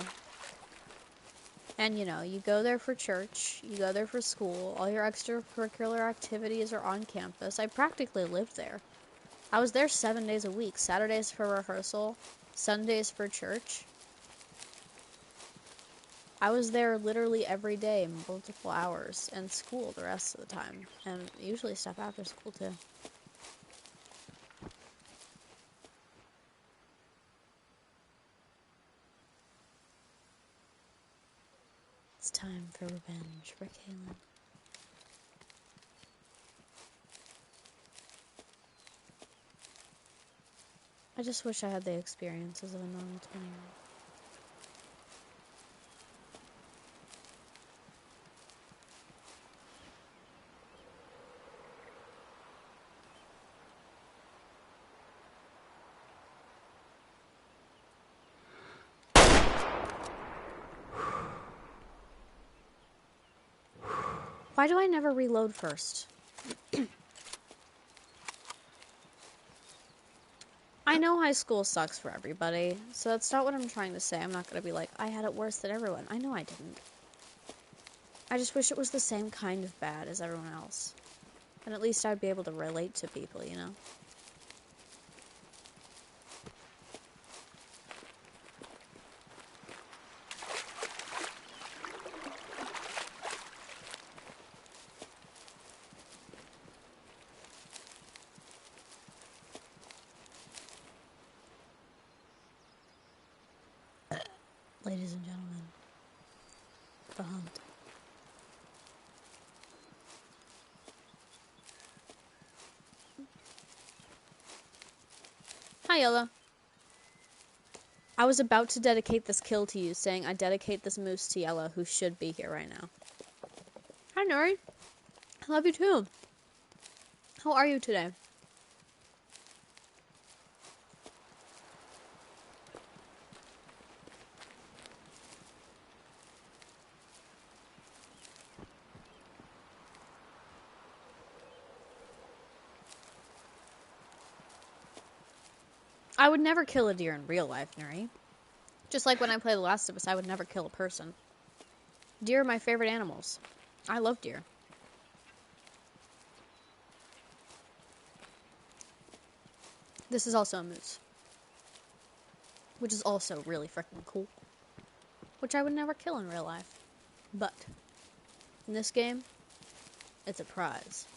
Speaker 1: And you know, you go there for church, you go there for school, all your extracurricular activities are on campus. I practically lived there. I was there 7 days a week, Saturdays for rehearsal, Sundays for church. I was there literally every day, multiple hours, and school the rest of the time. And usually stuff after school too. It's time for revenge for Kaelin. I just wish I had the experiences of a normal 20-year-old. Why do I never reload first? I know high school sucks for everybody, so that's not what I'm trying to say. I'm not gonna be like, I had it worse than everyone. I know I didn't. I just wish it was the same kind of bad as everyone else. And at least I'd be able to relate to people, you know? Ladies and gentlemen, the hunt. Hi, Yella. I was about to dedicate this kill to you, saying I dedicate this moose to Yella, who should be here right now. Hi, Nuri. I love you too. How are you today? I would never kill a deer in real life, Nuri. Just like when I play The Last of Us, I would never kill a person. Deer are my favorite animals. I love deer. This is also a moose. Which is also really freaking cool. Which I would never kill in real life. But, in this game, it's a prize.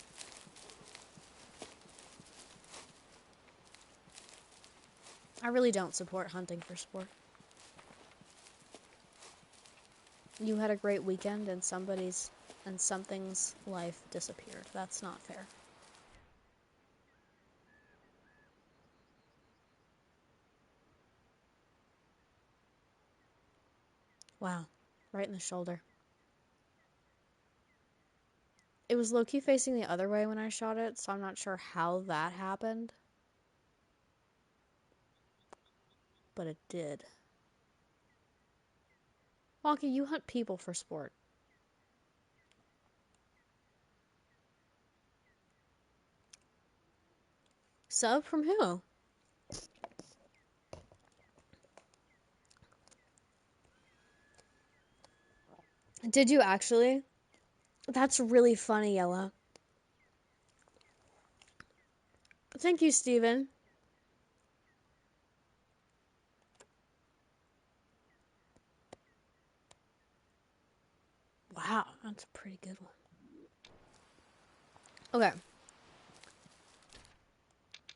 Speaker 1: I really don't support hunting for sport. You had a great weekend and something's life disappeared. That's not fair. Wow. Right in the shoulder. It was low-key facing the other way when I shot it, so I'm not sure how that happened. But it did. Wonky, you hunt people for sport. Sub from who? Did you actually? That's really funny, Yella. Thank you, Steven. Wow, that's a pretty good one. Okay.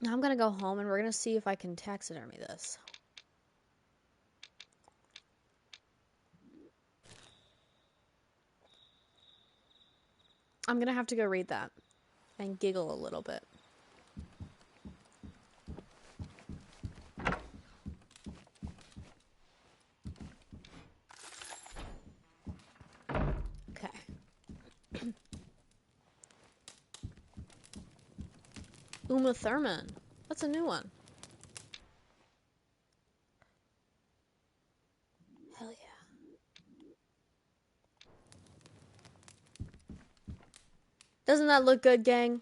Speaker 1: Now I'm gonna go home and we're gonna see if I can taxidermy this. I'm gonna have to go read that and giggle a little bit. Okay. Uma Thurman. That's a new one. Hell yeah. Doesn't that look good, gang?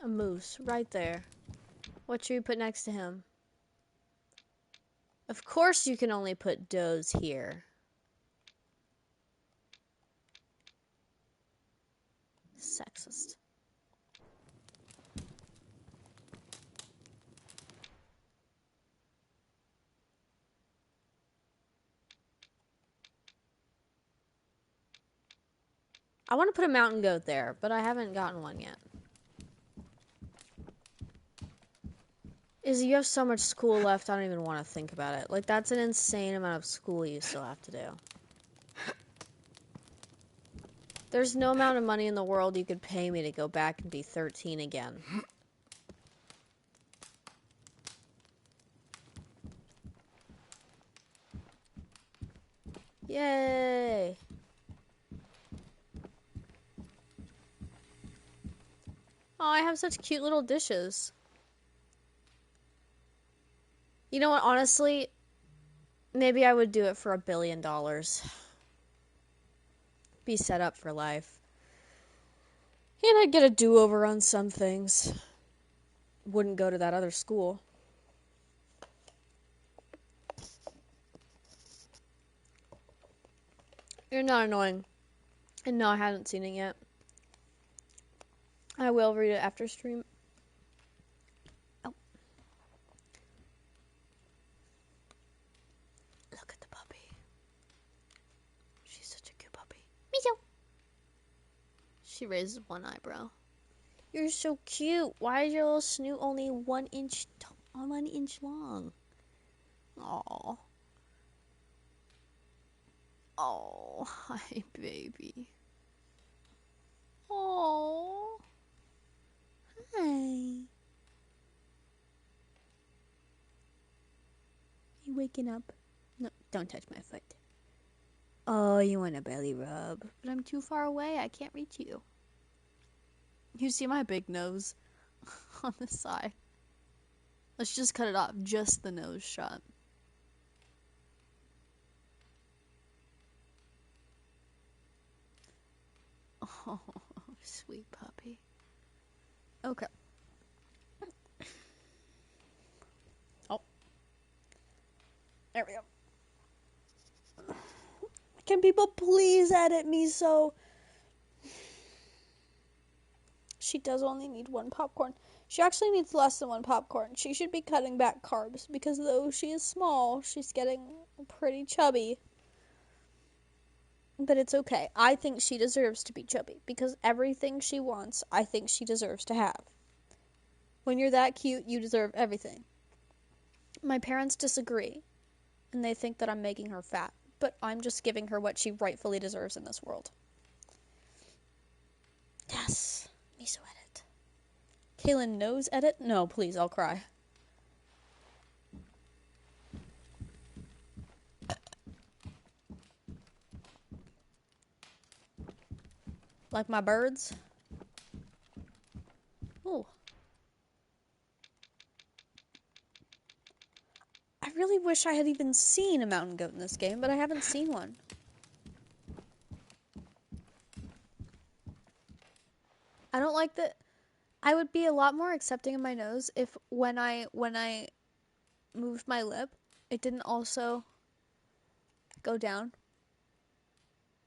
Speaker 1: A moose, right there. What should we put next to him? Of course you can only put does here. Sexist. I want to put a mountain goat there, but I haven't gotten one yet. Izzy, you have so much school left, I don't even want to think about it. Like, that's an insane amount of school you still have to do. There's no amount of money in the world you could pay me to go back and be 13 again. Yay! Oh, I have such cute little dishes. You know what, honestly, maybe I would do it for $1 billion. Be set up for life. And I'd get a do-over on some things. Wouldn't go to that other school. You're not annoying. And no, I haven't seen it yet. I will read it after stream. Oh. Look at the puppy. She's such a cute puppy. Meow. She raises one eyebrow. You're so cute. Why is your little snoot only 1 inch long? Aww. Oh, hi, baby. Oh, hi. You waking up? No, don't touch my foot. Oh, you want a belly rub? But I'm too far away. I can't reach you. You see my big nose on this side? Let's just cut it off. Just the nose shot. Oh, sweet puppy. Okay. Oh. There we go. Can people please edit me so... She does only need 1 popcorn. She actually needs less than 1 popcorn. She should be cutting back carbs because though she is small, she's getting pretty chubby. But it's okay. I think she deserves to be chubby because everything she wants, I think she deserves to have. When you're that cute, you deserve everything. My parents disagree, and they think that I'm making her fat, but I'm just giving her what she rightfully deserves in this world. Yes. Miso edit. Kaelin nose edit? No, please, I'll cry. Like my birds? Ooh. I really wish I had even seen a mountain goat in this game, but I haven't seen one. I don't like that. I would be a lot more accepting of my nose if when I moved my lip, it didn't also go down.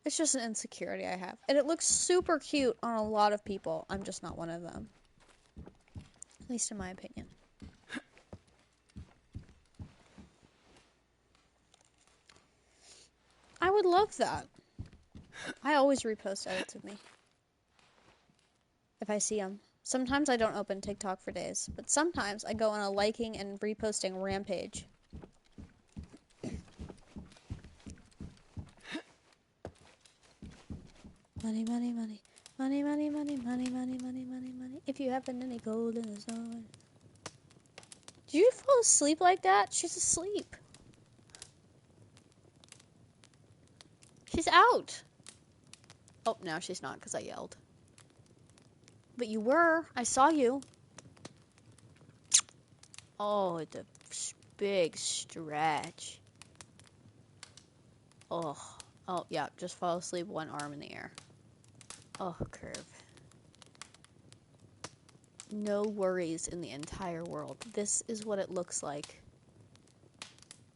Speaker 1: It's just an insecurity I have. And it looks super cute on a lot of people. I'm just not one of them. At least in my opinion. I would love that. I always repost edits of me. If I see them. Sometimes I don't open TikTok for days, but sometimes I go on a liking and reposting rampage. Money, money, money. Money, money, money, money, money, money, money, money. If you haven't any gold in the zone. Did you fall asleep like that? She's asleep. She's out. Oh, no, she's not because I yelled. But you were. I saw you. Oh, it's a big stretch. Oh. Oh, yeah. Just fall asleep, one arm in the air. Oh, curve. No worries in the entire world. This is what it looks like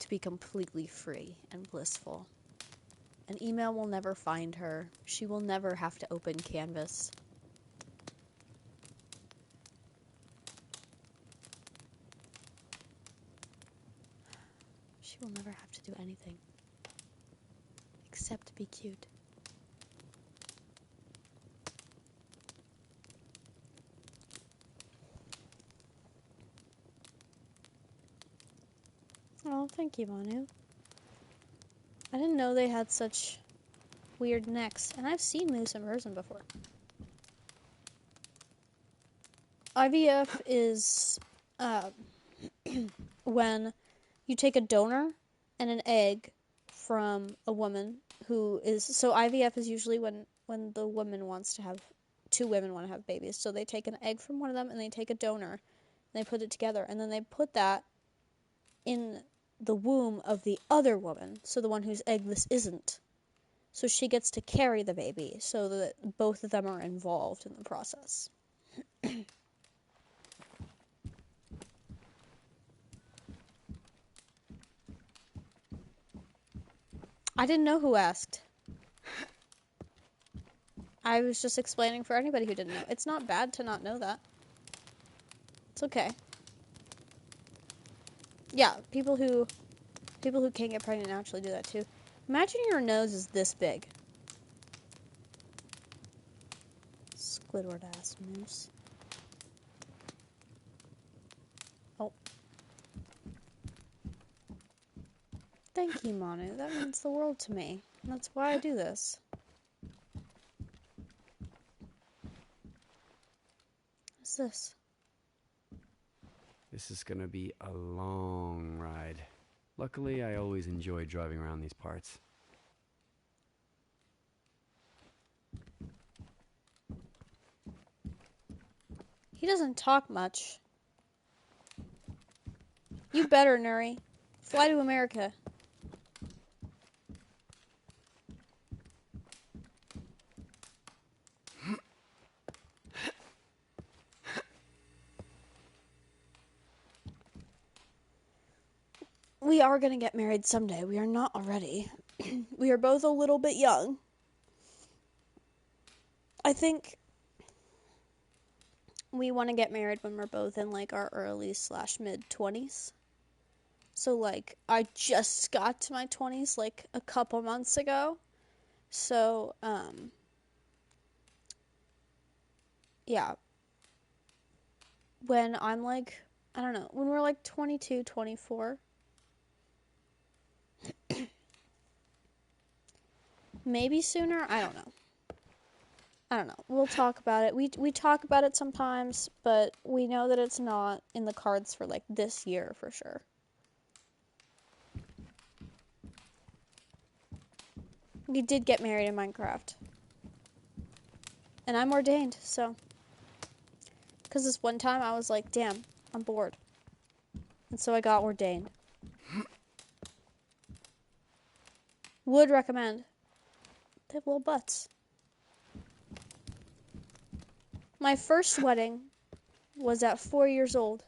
Speaker 1: to be completely free and blissful. An email will never find her. She will never have to open Canvas. She will never have to do anything except be cute. Oh, thank you, Manu. I didn't know they had such weird necks, and I've seen moose in person before. IVF is when you take a donor and an egg from a woman who is... So IVF is usually when the woman wants to have... Two women want to have babies. So they take an egg from one of them and they take a donor and they put it together. And then they put that in the womb of the other woman. So the one whose egg this isn't. So she gets to carry the baby so that both of them are involved in the process. I didn't know who asked. I was just explaining for anybody who didn't know. It's not bad to not know that. It's okay. Yeah, people who can't get pregnant naturally do that too. Imagine your nose is this big. Squidward ass moose. Oh. Thank you, Manu. That means the world to me. And that's why I do this. What's this?
Speaker 2: This is gonna be a long ride. Luckily, I always enjoy driving around these parts.
Speaker 1: He doesn't talk much. You better, Nuri. Fly to America. We are going to get married someday. We are not already. We are both a little bit young. I think we want to get married when we're both in like our early/mid 20s. So like I just got to my 20s like a couple months ago. So yeah. When I'm like, I don't know, when we're like 22, 24. Maybe sooner, I don't know. We'll talk about it. We talk about it sometimes, but we know that it's not in the cards for like this year for sure. We did get married in Minecraft. And I'm ordained, so. Because this one time I was like, damn, I'm bored. And so I got ordained. Would recommend. They have little butts. My first wedding was at 4 years old.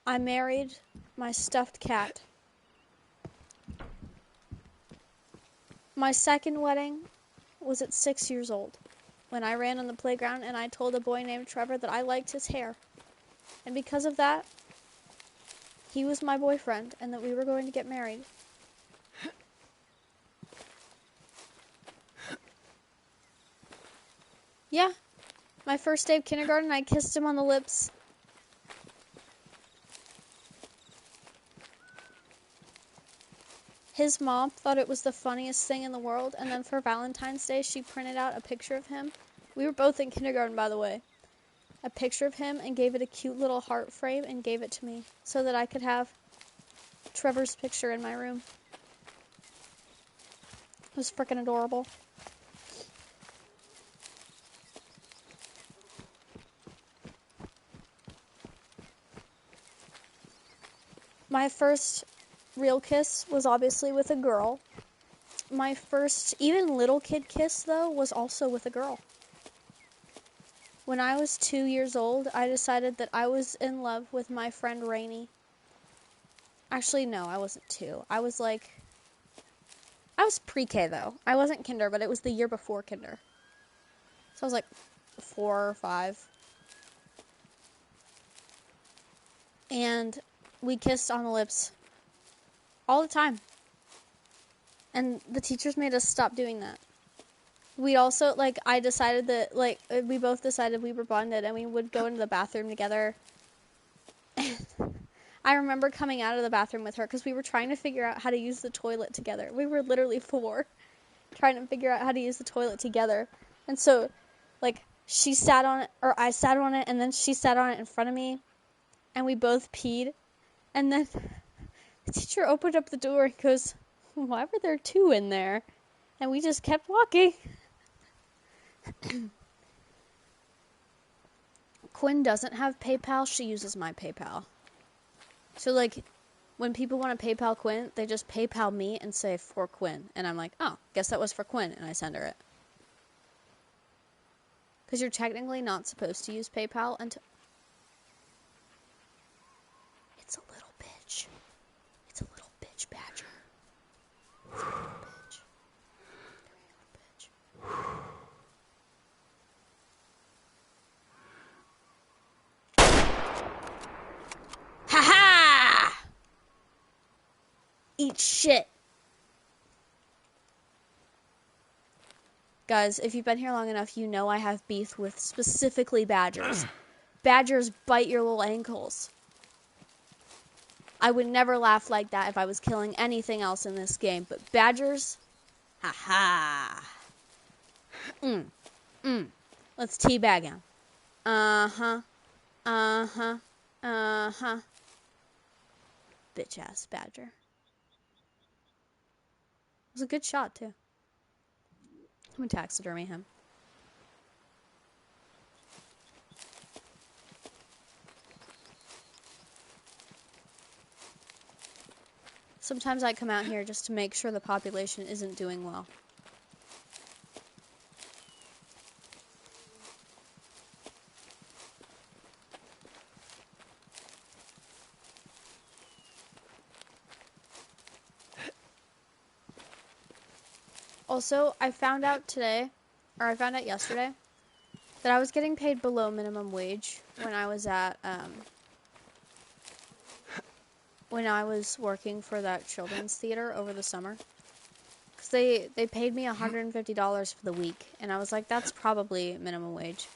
Speaker 1: I married my stuffed cat. My second wedding was at 6 years old, when I ran on the playground and I told a boy named Trevor that I liked his hair. And because of that, he was my boyfriend and that we were going to get married. Yeah, my first day of kindergarten, I kissed him on the lips. His mom thought it was the funniest thing in the world, and then for Valentine's Day, she printed out a picture of him. We were both in kindergarten, by the way. A picture of him and gave it a cute little heart frame and gave it to me so that I could have Trevor's picture in my room. It was freaking adorable. My first real kiss was obviously with a girl. My first even little kid kiss, though, was also with a girl. When I was 2 years old, I decided that I was in love with my friend Rainey. Actually, no, I wasn't 2. I was pre-K, though. I wasn't kinder, but it was the year before kinder. So I was like 4 or 5. And we kissed on the lips all the time. And the teachers made us stop doing that. We also, I decided that, we both decided we were bonded and we would go into the bathroom together. I remember coming out of the bathroom with her because we were trying to figure out how to use the toilet together. We were literally 4 trying to figure out how to use the toilet together. And so, she sat on it, or I sat on it, and then she sat on it in front of me, and we both peed. And then the teacher opened up the door and goes, "Why were there 2 in there?" And we just kept walking. Quinn doesn't have PayPal. She uses my PayPal. So, when people want to PayPal Quinn, they just PayPal me and say, "For Quinn." And I'm like, "Oh, guess that was for Quinn." And I send her it. Because you're technically not supposed to use PayPal until... It's a little bitch. It's a little bitch badger. It's a little bitch. Come here, little bitch. Ha-ha! Eat shit. Guys, if you've been here long enough, you know I have beef with specifically badgers. Badgers bite your little ankles. I would never laugh like that if I was killing anything else in this game, but badgers? Ha-ha. Let's teabag him. Uh-huh. Uh-huh. Uh-huh. Bitch-ass badger. It was a good shot, too. I'm gonna taxidermy him. Sometimes I come out here just to make sure the population isn't doing well. Also, I found out yesterday, that I was getting paid below minimum wage when I was at, when I was working for that children's theater over the summer. Because they paid me $150 for the week, and I was like, that's probably minimum wage.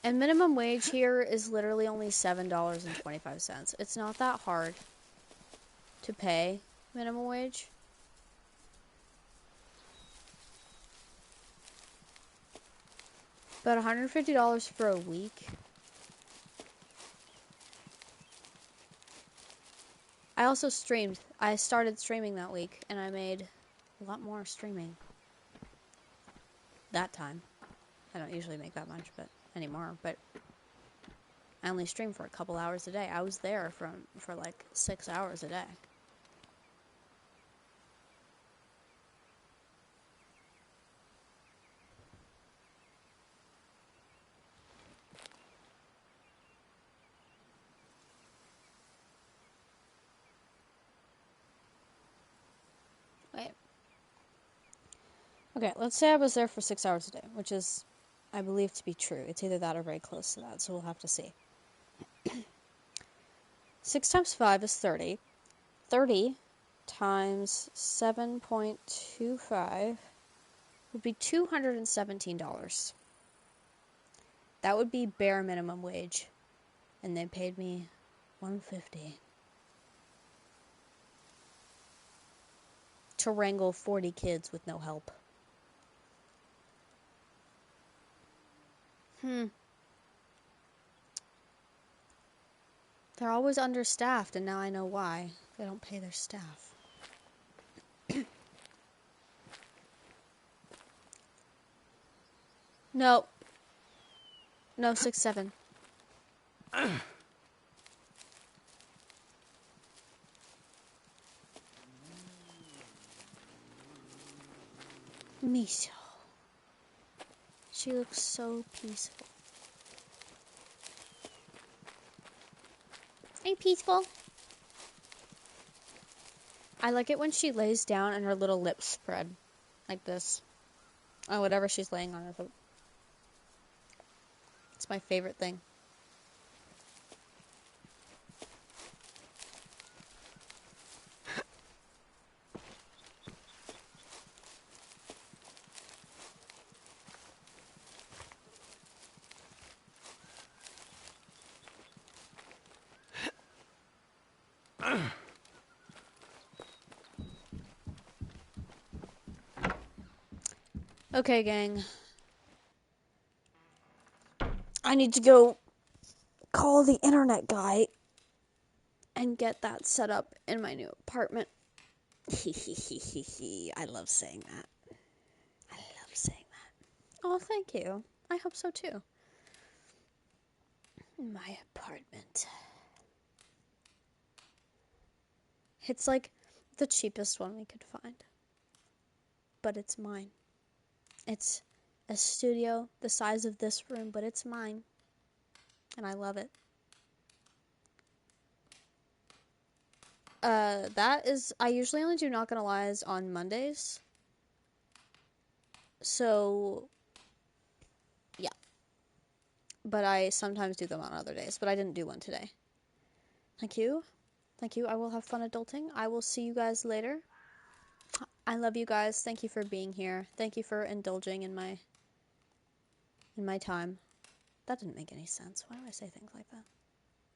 Speaker 1: And minimum wage here is literally only $7.25. It's not that hard to pay minimum wage. But $150 for a week? I also streamed. I started streaming that week, and I made a lot more streaming. That time. I don't usually make that much anymore, but I only stream for a couple hours a day. I was there for like 6 hours a day. Wait. Okay, let's say I was there for 6 hours a day, which is, I believe, to be true. It's either that or very close to that, so we'll have to see. 6 times 5 is 30. 30 times 7.25 would be $217. That would be bare minimum wage. And they paid me $150 to wrangle 40 kids with no help. They're always understaffed, and now I know why. They don't pay their staff. No. No, 6-7. Miso. She looks so peaceful. Hey, peaceful. I like it when she lays down and her little lips spread. Like this. Oh, whatever she's laying on. It's my favorite thing. Okay, gang. I need to go call the internet guy and get that set up in my new apartment. I love saying that. I love saying that. Oh, thank you. I hope so too. My apartment. It's like the cheapest one we could find. But it's mine. It's a studio the size of this room, but it's mine. And I love it. That is, I usually only do Not Gonna Lies on Mondays. So, yeah. But I sometimes do them on other days, but I didn't do one today. Thank you. Thank you. I will have fun adulting. I will see you guys later. I love you guys. Thank you for being here. Thank you for indulging in my time. That didn't make any sense. Why do I say things like that?